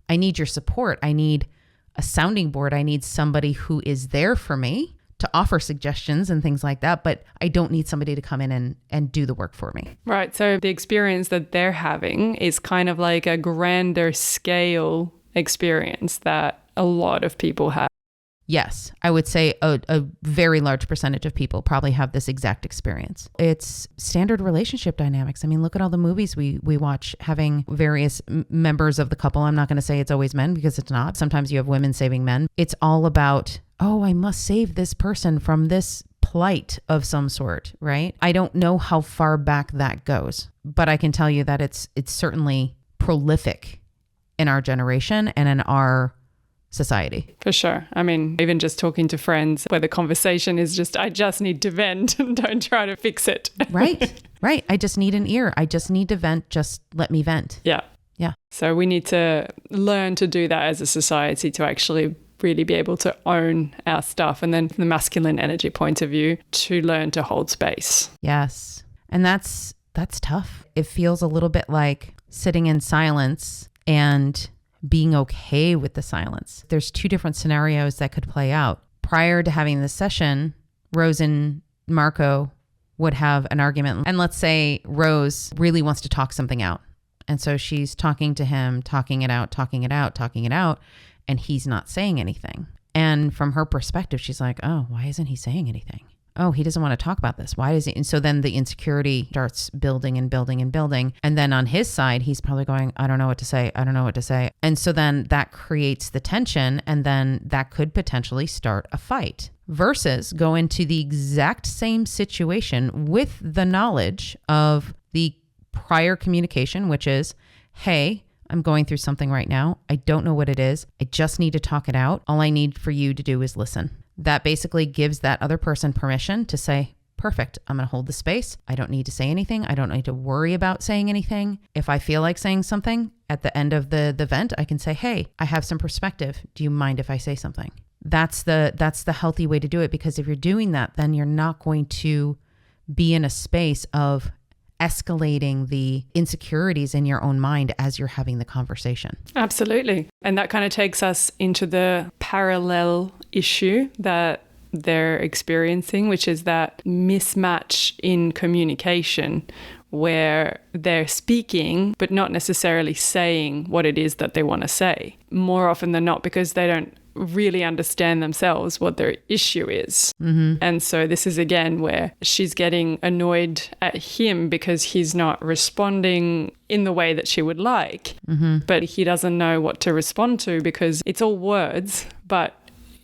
I need your support. I need a sounding board. I need somebody who is there for me to offer suggestions and things like that, but I don't need somebody to come in and do the work for me. Right. So the experience that they're having is kind of like a grander scale experience that a lot of people have. Yes, I would say a very large percentage of people probably have this exact experience. It's standard relationship dynamics. I mean, look at all the movies we watch having various members of the couple. I'm not going to say it's always men because it's not. Sometimes you have women saving men. It's all about, oh, I must save this person from this plight of some sort, right? I don't know how far back that goes, but I can tell you that it's certainly prolific in our generation and in our society. For sure. I mean, even just talking to friends where the conversation is just, I just need to vent and don't try to fix it. Right. Right. I just need an ear. I just need to vent. Just let me vent. Yeah. Yeah. So we need to learn to do that as a society to actually really be able to own our stuff. And then from the masculine energy point of view, to learn to hold space. Yes. And that's tough. It feels a little bit like sitting in silence and being okay with the silence. There's two different scenarios that could play out. Prior to having this session, Rose and Marco would have an argument. And let's say Rose really wants to talk something out. And so she's talking to him, talking it out, and he's not saying anything. And from her perspective, she's like, oh, why isn't he saying anything? Oh, he doesn't want to talk about this. Why does he? And so then the insecurity starts building and building and building. And then on his side, he's probably going, I don't know what to say. I don't know what to say. And so then that creates the tension. And then that could potentially start a fight versus go into the exact same situation with the knowledge of the prior communication, which is, hey, I'm going through something right now. I don't know what it is. I just need to talk it out. All I need for you to do is listen. That basically gives that other person permission to say, perfect, I'm going to hold the space. I don't need to say anything. I don't need to worry about saying anything. If I feel like saying something at the end of the vent, I can say, hey, I have some perspective. Do you mind if I say something? That's the healthy way to do it, because if you're doing that, then you're not going to be in a space of escalating the insecurities in your own mind as you're having the conversation. Absolutely. And that kind of takes us into the parallel issue that they're experiencing, which is that mismatch in communication where they're speaking but not necessarily saying what it is that they want to say. More often than not, because they don't really understand themselves what their issue is. Mm-hmm. And so this is again where she's getting annoyed at him because he's not responding in the way that she would like, but he doesn't know what to respond to because it's all words, but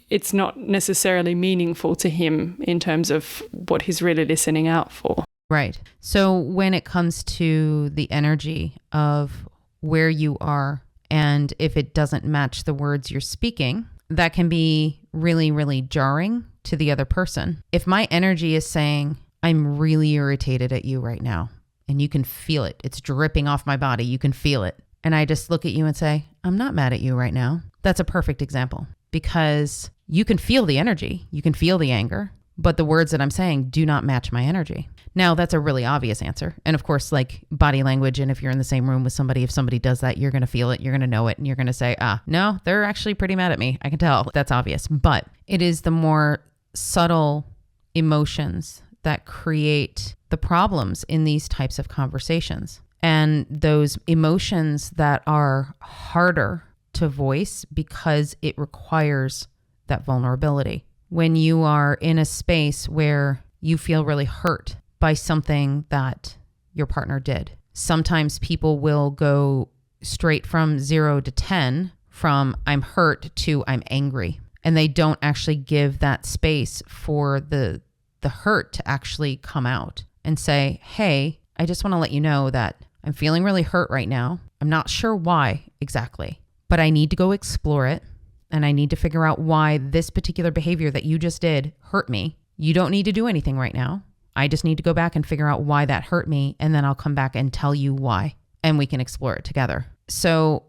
it's not necessarily meaningful to him in terms of what he's really listening out for. Right. So when it comes to the energy of where you are, and if it doesn't match the words you're speaking, that can be really, really jarring to the other person. If my energy is saying, I'm really irritated at you right now, and you can feel it, it's dripping off my body, you can feel it. And I just look at you and say, I'm not mad at you right now. That's a perfect example, because you can feel the energy, you can feel the anger, but the words that I'm saying do not match my energy. Now, that's a really obvious answer. And of course, like body language, and if you're in the same room with somebody, if somebody does that, you're going to feel it, you're going to know it, and you're going to say, no, they're actually pretty mad at me. I can tell. That's obvious. But it is the more subtle emotions that create the problems in these types of conversations. And those emotions that are harder to voice because it requires that vulnerability. When you are in a space where you feel really hurt by something that your partner did. Sometimes people will go straight from 0 to 10, from I'm hurt to I'm angry. And they don't actually give that space for the hurt to actually come out and say, hey, I just want to let you know that I'm feeling really hurt right now. I'm not sure why exactly, but I need to go explore it. And I need to figure out why this particular behavior that you just did hurt me. You don't need to do anything right now. I just need to go back and figure out why that hurt me, and then I'll come back and tell you why, and we can explore it together. So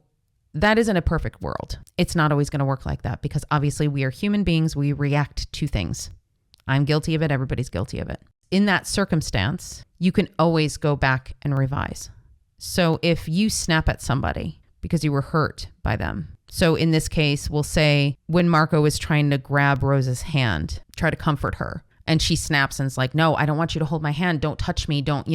that isn't a perfect world. It's not always going to work like that, because obviously we are human beings. We react to things. I'm guilty of it. Everybody's guilty of it. In that circumstance, you can always go back and revise. So if you snap at somebody because you were hurt by them, so in this case, we'll say when Marco is trying to grab Rose's hand, try to comfort her, and she snaps and is like, no, I don't want you to hold my hand. Don't touch me. Don't,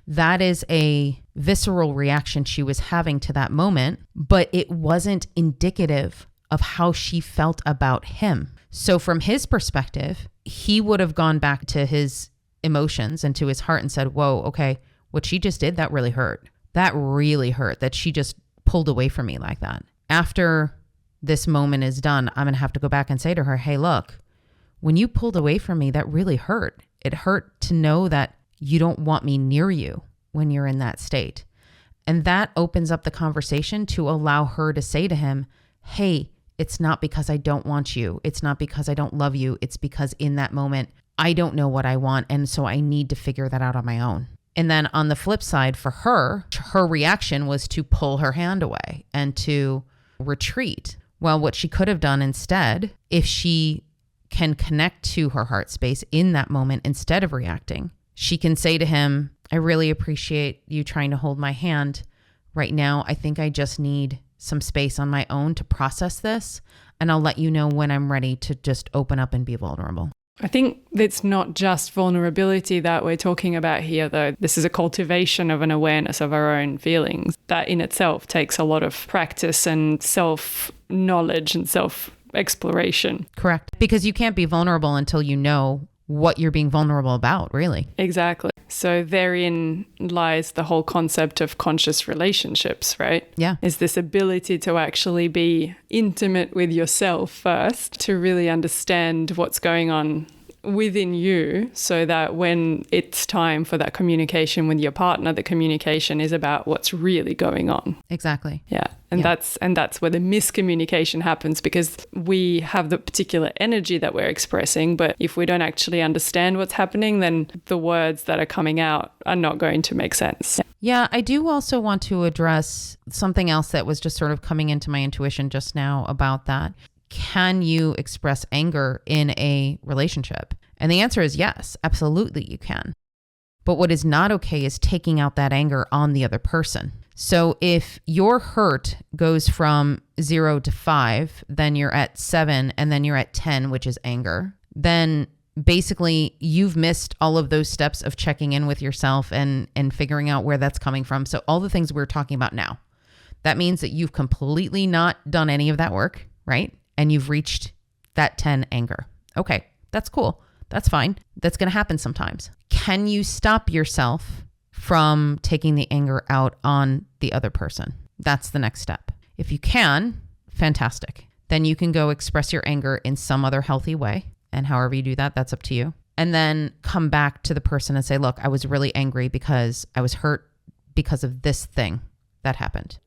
that is a visceral reaction she was having to that moment, but it wasn't indicative of how she felt about him. So from his perspective, he would have gone back to his emotions and to his heart and said, whoa, okay, what she just did, that really hurt. That really hurt that she just pulled away from me like that. After this moment is done, I'm going to have to go back and say to her, hey, look, when you pulled away from me, that really hurt. It hurt to know that you don't want me near you when you're in that state. And that opens up the conversation to allow her to say to him, hey, it's not because I don't want you. It's not because I don't love you. It's because in that moment, I don't know what I want. And so I need to figure that out on my own. And then on the flip side for her reaction was to pull her hand away and to retreat. Well, what she could have done instead, if she can connect to her heart space in that moment instead of reacting, she can say to him, I really appreciate you trying to hold my hand. Right now, I think I just need some space on my own to process this. And I'll let you know when I'm ready to just open up and be vulnerable. I think it's not just vulnerability that we're talking about here, though. This is a cultivation of an awareness of our own feelings. That in itself takes a lot of practice and self-knowledge and self-exploration. Correct. Because you can't be vulnerable until you know what you're being vulnerable about, really. Exactly. So therein lies the whole concept of conscious relationships, right? Yeah. Is this ability to actually be intimate with yourself first, to really understand what's going on within you, so that when it's time for that communication with your partner, the communication is about what's really going on. Exactly. Yeah. And that's where the miscommunication happens, because we have the particular energy that we're expressing, but if we don't actually understand what's happening, then the words that are coming out are not going to make sense. Yeah, I do also want to address something else that was just sort of coming into my intuition just now about that. Can you express anger in a relationship? And the answer is yes, absolutely you can. But what is not okay is taking out that anger on the other person. So if your hurt goes from 0 to 5, then you're at 7, and then you're at 10, which is anger, then basically you've missed all of those steps of checking in with yourself and figuring out where that's coming from. So all the things we're talking about now, that means that you've completely not done any of that work, right? And you've reached that 10 anger. Okay, that's cool. That's fine. That's going to happen sometimes. Can you stop yourself from taking the anger out on the other person? That's the next step. If you can, fantastic. Then you can go express your anger in some other healthy way. And however you do that, that's up to you. And then come back to the person and say, look, I was really angry because I was hurt because of this thing that happened.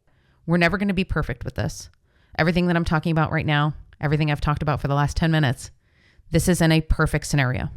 We're never going to be perfect with this. Everything that I'm talking about right now, everything I've talked about for the last 10 minutes, this isn't a perfect scenario,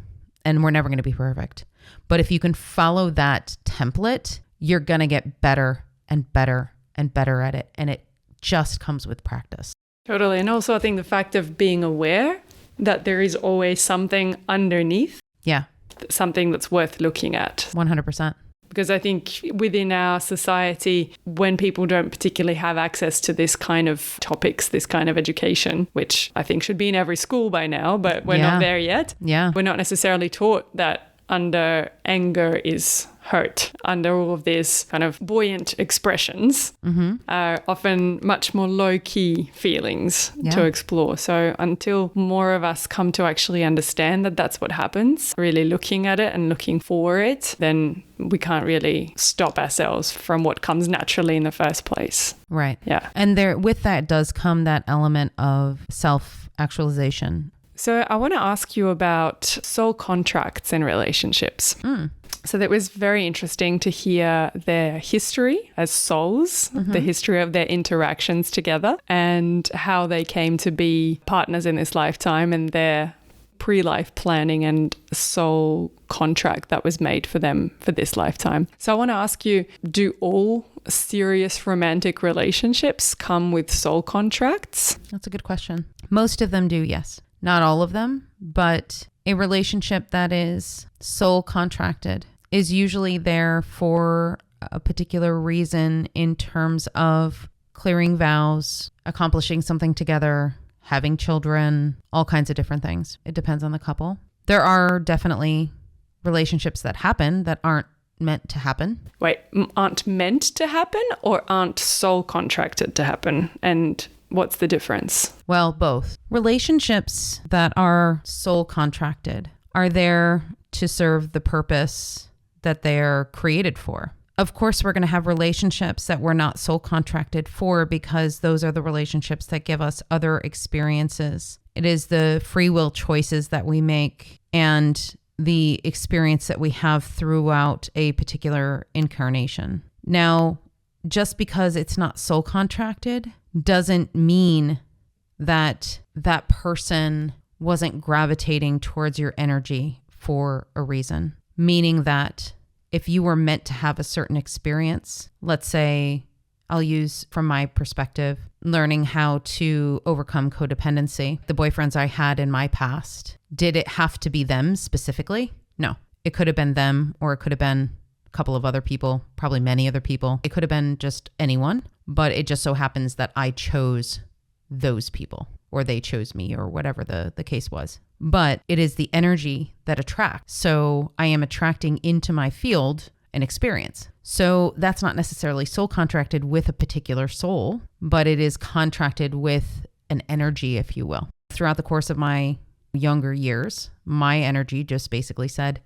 and we're never going to be perfect. But if you can follow that template, you're going to get better and better and better at it. And it just comes with practice. Totally. And also I think the fact of being aware that there is always something underneath. Yeah. Something that's worth looking at. 100%. Because I think within our society, when people don't particularly have access to this kind of topics, this kind of education, which I think should be in every school by now, but we're not there yet. Yeah. We're not necessarily taught that under anger is hurt. Under all of these kind of buoyant expressions are often much more low-key feelings to explore. So until more of us come to actually understand that that's what happens, really looking at it and looking for it, then we can't really stop ourselves from what comes naturally in the first place. Right. Yeah. And there, with that does come that element of self-actualization. So I want to ask you about soul contracts in relationships. So that was very interesting to hear their history as souls, the history of their interactions together, and how they came to be partners in this lifetime, and their pre-life planning and soul contract that was made for them for this lifetime. So I want to ask you, do all serious romantic relationships come with soul contracts? That's a good question. Most of them do, yes. Not all of them, but a relationship that is soul contracted is usually there for a particular reason in terms of clearing vows, accomplishing something together, having children, all kinds of different things. It depends on the couple. There are definitely relationships that happen that aren't meant to happen. Wait, aren't meant to happen or aren't soul contracted to happen? And what's the difference? Well, both. Relationships that are soul contracted are there to serve the purpose that they're created for. Of course, we're going to have relationships that we're not soul contracted for because those are the relationships that give us other experiences. It is the free will choices that we make and the experience that we have throughout a particular incarnation. Now, just because it's not soul contracted doesn't mean that that person wasn't gravitating towards your energy for a reason. Meaning that if you were meant to have a certain experience, let's say, I'll use from my perspective, learning how to overcome codependency. The boyfriends I had in my past, did it have to be them specifically? No. It could have been them, or it could have been a couple of other people, probably many other people. It could have been just anyone, but it just so happens that I chose those people, or they chose me, or whatever the case was. But it is the energy that attracts. So I am attracting into my field an experience. So that's not necessarily soul contracted with a particular soul, but it is contracted with an energy, if you will. Throughout the course of my younger years, my energy just basically said,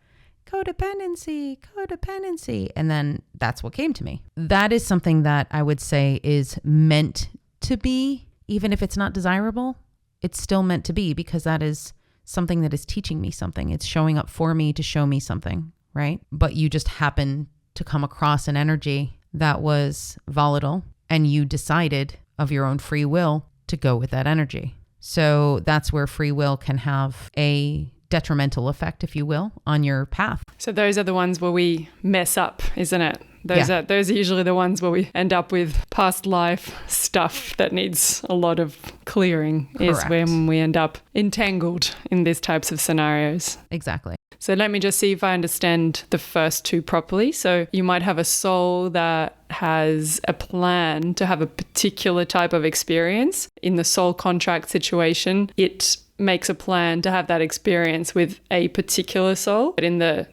codependency, codependency. And then that's what came to me. That is something that I would say is meant to be, even if it's not desirable, it's still meant to be, because that is something that is teaching me something. It's showing up for me to show me something, right? But you just happen to come across an energy that was volatile, and you decided of your own free will to go with that energy. So that's where free will can have a detrimental effect, if you will, on your path. So those are the ones where we mess up, isn't it? Those are usually the ones where we end up with past life stuff that needs a lot of clearing. Correct. Is when we end up entangled in these types of scenarios. Exactly. So let me just see if I understand the first two properly. So you might have a soul that has a plan to have a particular type of experience. In the soul contract situation, it makes a plan to have that experience with a particular soul. But in the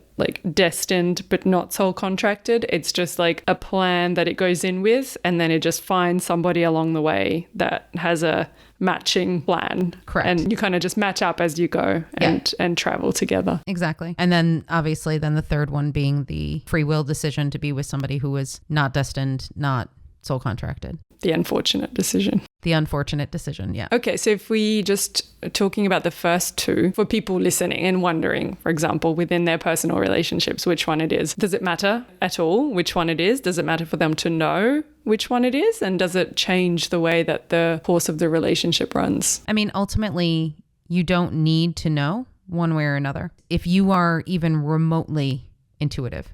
destined but not soul contracted, it's just like a plan that it goes in with, and then it just finds somebody along the way that has a matching plan. Correct. And you kind of just match up as you go and travel together. Exactly. And then obviously the third one being the free will decision to be with somebody who was not destined, not soul contracted. The unfortunate decision. The unfortunate decision, yeah. Okay, so if we just talking about the first two, for people listening and wondering, for example, within their personal relationships, which one it is. Does it matter at all which one it is? Does it matter for them to know which one it is? And does it change the way that the course of the relationship runs? I mean, ultimately, you don't need to know one way or another. If you are even remotely intuitive,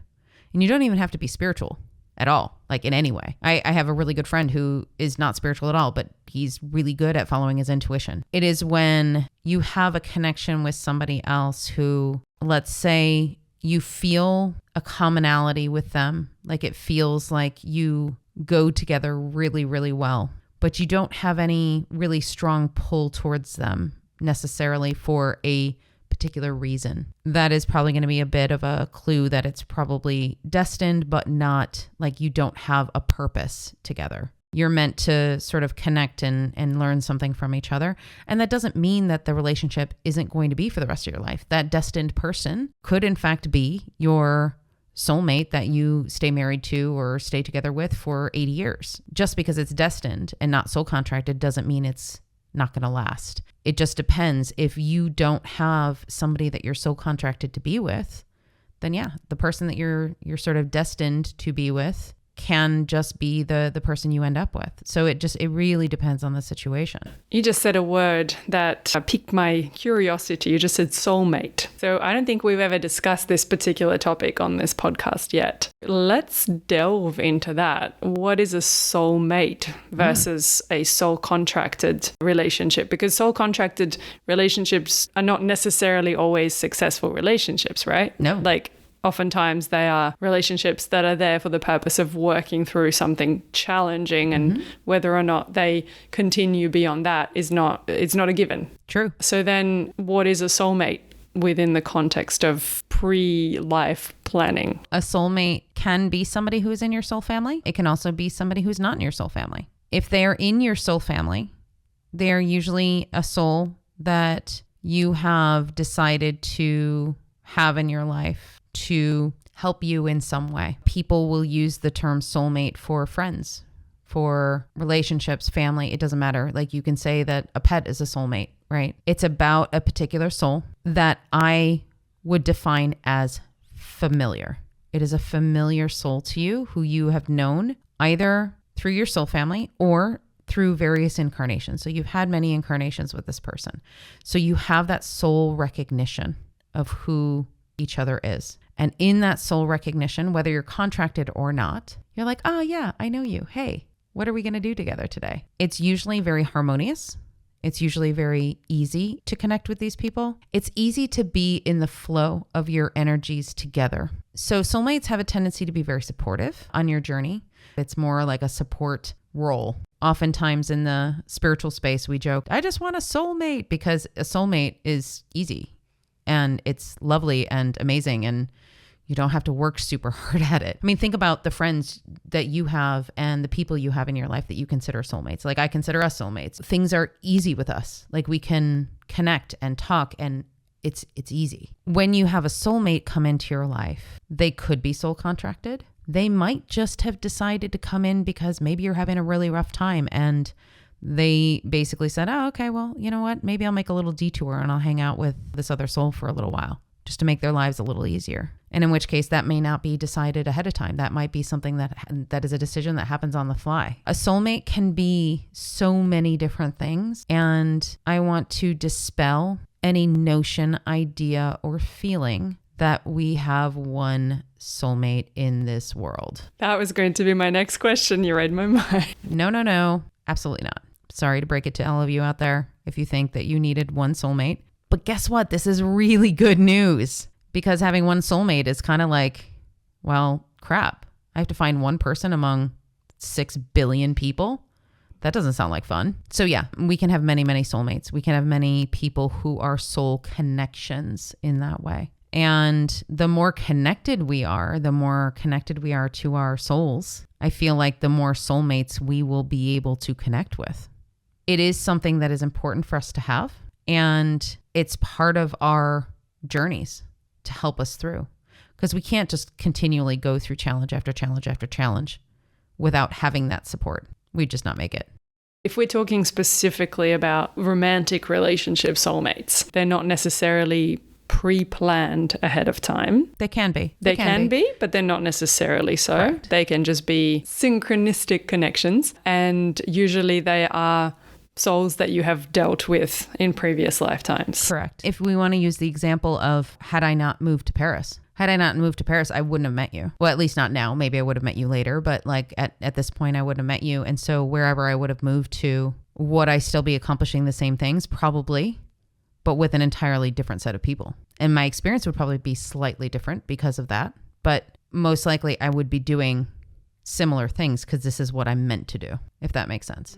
and you don't even have to be spiritual at all, like in any way. I have a really good friend who is not spiritual at all, but he's really good at following his intuition. It is when you have a connection with somebody else who, let's say, you feel a commonality with them, like it feels like you go together really, really well, but you don't have any really strong pull towards them necessarily for a particular reason. That is probably going to be a bit of a clue that it's probably destined, but not like you don't have a purpose together. You're meant to sort of connect and learn something from each other. And that doesn't mean that the relationship isn't going to be for the rest of your life. That destined person could in fact be your soulmate that you stay married to or stay together with for 80 years. Just because it's destined and not soul contracted doesn't mean it's not going to last. It just depends. If you don't have somebody that you're soul contracted to be with, then yeah, the person that you're sort of destined to be with can just be the person you end up with. So it really depends on the situation. You just said a word that piqued my curiosity. You just said soulmate. So I don't think we've ever discussed this particular topic on this podcast yet. Let's delve into that. What is a soulmate versus a soul contracted relationship? Because soul contracted relationships are not necessarily always successful relationships, right? No. Oftentimes they are relationships that are there for the purpose of working through something challenging, and whether or not they continue beyond that it's not a given. True. So then what is a soulmate within the context of pre-life planning? A soulmate can be somebody who's in your soul family. It can also be somebody who's not in your soul family. If they are in your soul family, They are usually a soul that you have decided to have in your life to help you in some way. People will use the term soulmate for friends, for relationships, family. It doesn't matter. Like you can say that a pet is a soulmate, right? It's about a particular soul that I would define as familiar. It is a familiar soul to you who you have known either through your soul family or through various incarnations. So you've had many incarnations with this person. So you have that soul recognition of who each other is. And in that soul recognition, whether you're contracted or not, you're like, oh yeah, I know you. Hey, what are we going to do together today? It's usually very harmonious. It's usually very easy to connect with these people. It's easy to be in the flow of your energies together. So soulmates have a tendency to be very supportive on your journey. It's more like a support role. Oftentimes in the spiritual space, we joke, I just want a soulmate, because a soulmate is easy and it's lovely and amazing and you don't have to work super hard at it. I mean, think about the friends that you have and the people you have in your life that you consider soulmates. Like I consider us soulmates. Things are easy with us. Like we can connect and talk and it's easy. When you have a soulmate come into your life, they could be soul contracted. They might just have decided to come in because maybe you're having a really rough time and they basically said, oh, okay, well, you know what? Maybe I'll make a little detour and I'll hang out with this other soul for a little while just to make their lives a little easier. And in which case that may not be decided ahead of time. That might be something that is a decision that happens on the fly. A soulmate can be so many different things. And I want to dispel any notion, idea, or feeling that we have one soulmate in this world. That was going to be my next question. You read my mind. No. Absolutely not. Sorry to break it to all of you out there if you think that you needed one soulmate. But guess what? This is really good news, because having one soulmate is kind of like, well, crap. I have to find one person among 6 billion people. That doesn't sound like fun. So yeah, we can have many, many soulmates. We can have many people who are soul connections in that way. And the more connected we are to our souls, I feel like the more soulmates we will be able to connect with. It is something that is important for us to have. And it's part of our journeys to help us through, because we can't just continually go through challenge after challenge after challenge without having that support. We'd just not make it. If we're talking specifically about romantic relationship soulmates, they're not necessarily pre-planned ahead of time. They can be. They can be, but they're not necessarily so. Correct. They can just be synchronistic connections, and usually they are souls that you have dealt with in previous lifetimes. Correct. If we want to use the example of had I not moved to Paris, I wouldn't have met you. Well, at least not now. Maybe I would have met you later, but like at this point, I wouldn't have met you. And so wherever I would have moved to, would I still be accomplishing the same things? Probably, but with an entirely different set of people. And my experience would probably be slightly different because of that. But most likely I would be doing similar things because this is what I'm meant to do, if that makes sense.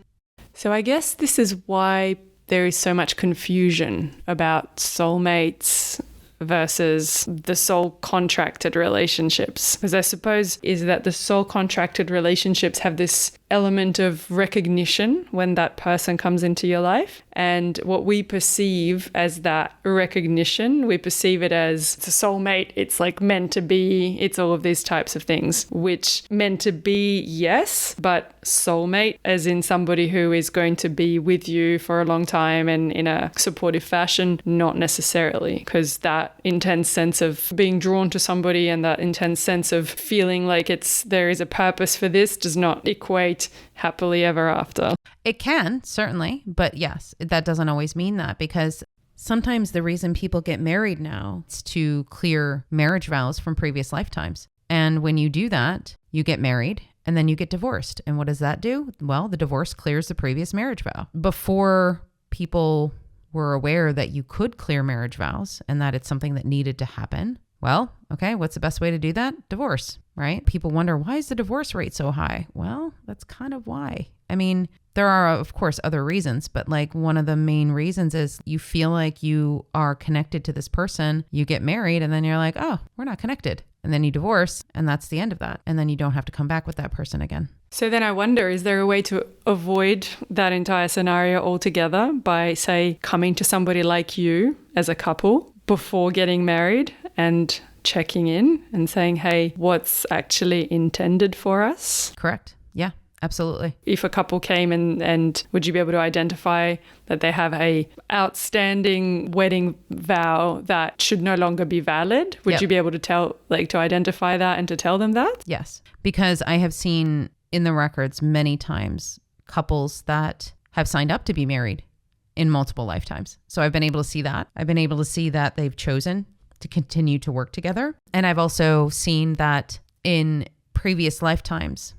So I guess this is why there is so much confusion about soulmates versus the soul contracted relationships. Because I suppose is that the soul contracted relationships have this element of recognition when that person comes into your life. And what we perceive as that recognition, we perceive it as it's a soulmate, it's like meant to be, it's all of these types of things, which meant to be, yes, but soulmate, as in somebody who is going to be with you for a long time and in a supportive fashion, not necessarily, because that intense sense of being drawn to somebody and that intense sense of feeling like there is a purpose for this does not equate happily ever after. It can, certainly, but yes, that doesn't always mean that, because sometimes the reason people get married now is to clear marriage vows from previous lifetimes. And when you do that, you get married and then you get divorced. And what does that do? Well, the divorce clears the previous marriage vow. Before people were aware that you could clear marriage vows and that it's something that needed to happen, well, okay, what's the best way to do that? Divorce, right? People wonder, why is the divorce rate so high? Well, that's kind of why. I mean, there are, of course, other reasons, but like one of the main reasons is you feel like you are connected to this person, you get married, and then you're like, oh, we're not connected. And then you divorce, and that's the end of that. And then you don't have to come back with that person again. So then I wonder, is there a way to avoid that entire scenario altogether by, say, coming to somebody like you as a couple before getting married and checking in and saying, hey, what's actually intended for us? Correct. Yeah, absolutely. If a couple came and would you be able to identify that they have a outstanding wedding vow that should no longer be valid? Would you be able to to identify that and to tell them that? Yes, because I have seen in the records many times couples that have signed up to be married in multiple lifetimes. So I've been able to see that. I've been able to see that they've chosen to continue to work together. And I've also seen that in previous lifetimes,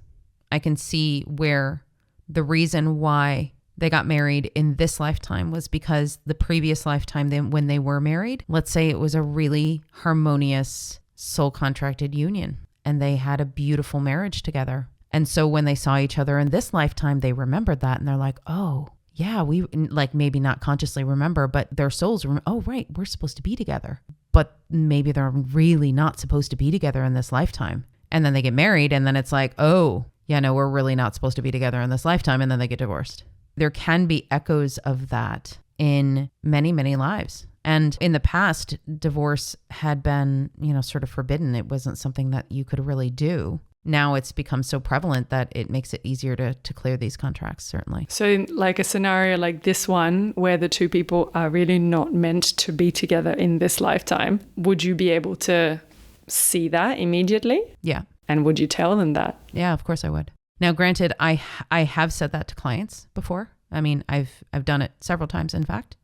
I can see where the reason why they got married in this lifetime was because the previous lifetime when they were married, let's say it was a really harmonious soul contracted union and they had a beautiful marriage together. And so when they saw each other in this lifetime, they remembered that and they're like, oh, yeah, we like maybe not consciously remember, but their souls remember, oh, right, we're supposed to be together. But maybe they're really not supposed to be together in this lifetime. And then they get married and then it's like, oh, yeah, no, we're really not supposed to be together in this lifetime. And then they get divorced. There can be echoes of that in many, many lives. And in the past, divorce had been, sort of forbidden. It wasn't something that you could really do. Now it's become so prevalent that it makes it easier to clear these contracts, certainly. So like a scenario like this one, where the two people are really not meant to be together in this lifetime, would you be able to see that immediately? Yeah. And would you tell them that? Yeah, of course I would. Now, granted, I have said that to clients before. I mean, I've done it several times, in fact.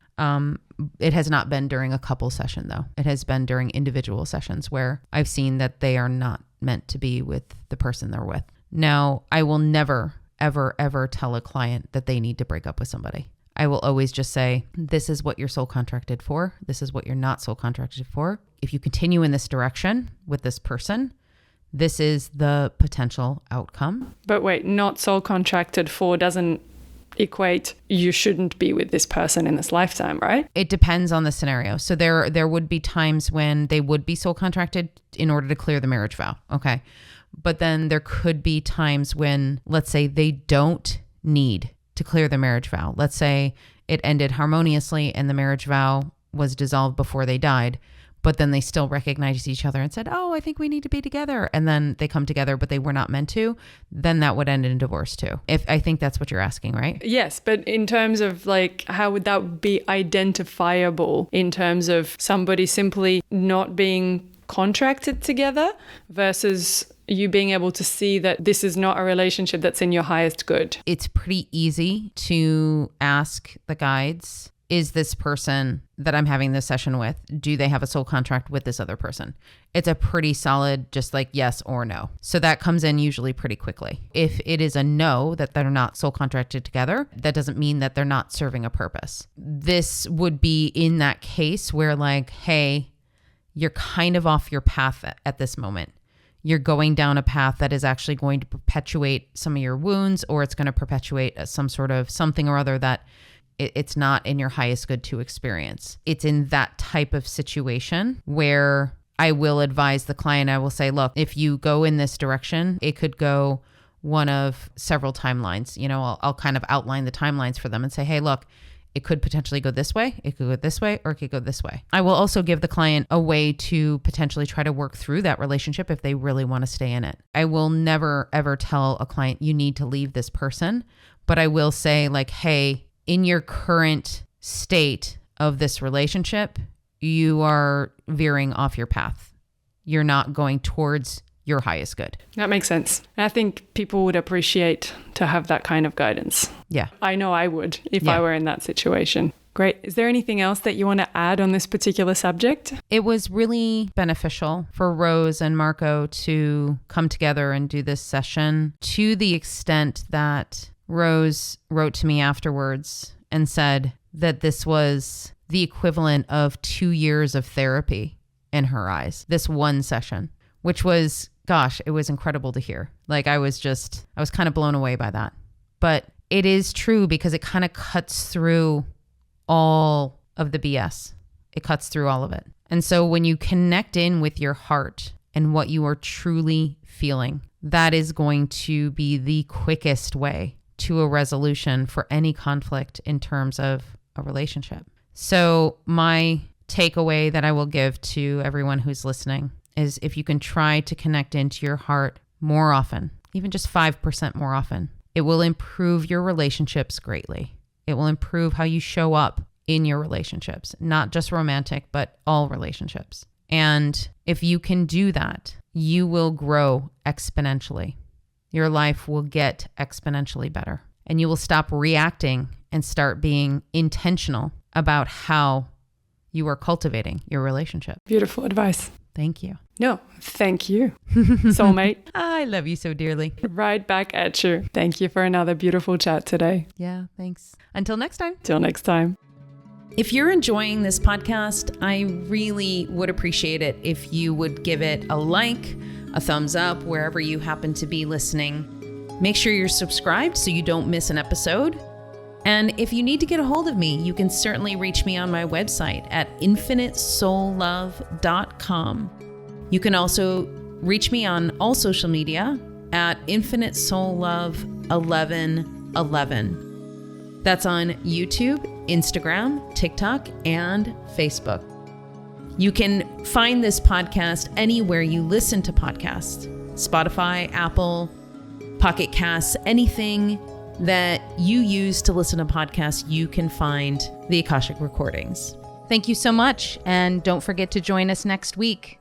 It has not been during a couple session, though. It has been during individual sessions where I've seen that they are not meant to be with the person they're with. Now, I will never, ever, ever tell a client that they need to break up with somebody. I will always just say, this is what you're soul contracted for. This is what you're not soul contracted for. If you continue in this direction with this person, this is the potential outcome. But wait, not soul contracted for doesn't equate you shouldn't be with this person in this lifetime, right? It depends on the scenario. So there would be times when they would be soul contracted in order to clear the marriage vow. Okay. But then there could be times when, let's say, they don't need to clear the marriage vow. Let's say it ended harmoniously and the marriage vow was dissolved before they died, but then they still recognized each other and said, oh, I think we need to be together. And then they come together, but they were not meant to. Then that would end in divorce too. If I think that's what you're asking, right? Yes. But in terms of like, how would that be identifiable in terms of somebody simply not being contracted together versus you being able to see that this is not a relationship that's in your highest good? It's pretty easy to ask the guides, is this person that I'm having this session with, do they have a soul contract with this other person? It's a pretty solid, just like yes or no. So that comes in usually pretty quickly. If it is a no, that they're not soul contracted together, that doesn't mean that they're not serving a purpose. This would be in that case where like, hey, you're kind of off your path at this moment. You're going down a path that is actually going to perpetuate some of your wounds, or it's going to perpetuate some sort of something or other that it's not in your highest good to experience. It's in that type of situation where I will advise the client. I will say, look, if you go in this direction, it could go one of several timelines. I'll kind of outline the timelines for them and say, hey, look, it could potentially go this way, it could go this way, or it could go this way. I will also give the client a way to potentially try to work through that relationship if they really want to stay in it. I will never, ever tell a client, you need to leave this person, but I will say like, hey, in your current state of this relationship, you are veering off your path. You're not going towards your highest good. That makes sense. And I think people would appreciate to have that kind of guidance. Yeah. I know I would if I were in that situation. Great. Is there anything else that you want to add on this particular subject? It was really beneficial for Rose and Marco to come together and do this session, to the extent that Rose wrote to me afterwards and said that this was the equivalent of 2 years of therapy in her eyes, this one session, which was, gosh, it was incredible to hear. Like I was kind of blown away by that. But it is true because it kind of cuts through all of the BS. It cuts through all of it. And so when you connect in with your heart and what you are truly feeling, that is going to be the quickest way to a resolution for any conflict in terms of a relationship. So my takeaway that I will give to everyone who's listening is if you can try to connect into your heart more often, even just 5% more often, it will improve your relationships greatly. It will improve how you show up in your relationships, not just romantic, but all relationships. And if you can do that, you will grow exponentially. Your life will get exponentially better, and you will stop reacting and start being intentional about how you are cultivating your relationship. Beautiful advice. Thank you. No, thank you, soulmate. I love you so dearly. Right back at you. Thank you for another beautiful chat today. Yeah, thanks. Until next time. Till next time. If you're enjoying this podcast, I really would appreciate it if you would give it a like, a thumbs up, wherever you happen to be listening. Make sure you're subscribed so you don't miss an episode. And if you need to get a hold of me, you can certainly reach me on my website at infinitesoullove.com. You can also reach me on all social media at infinitesoullove1111. That's on YouTube, Instagram, TikTok, and Facebook. You can find this podcast anywhere you listen to podcasts: Spotify, Apple, Pocket Casts, anything that you use to listen to podcasts, you can find the Akashic Recordings. Thank you so much. And don't forget to join us next week.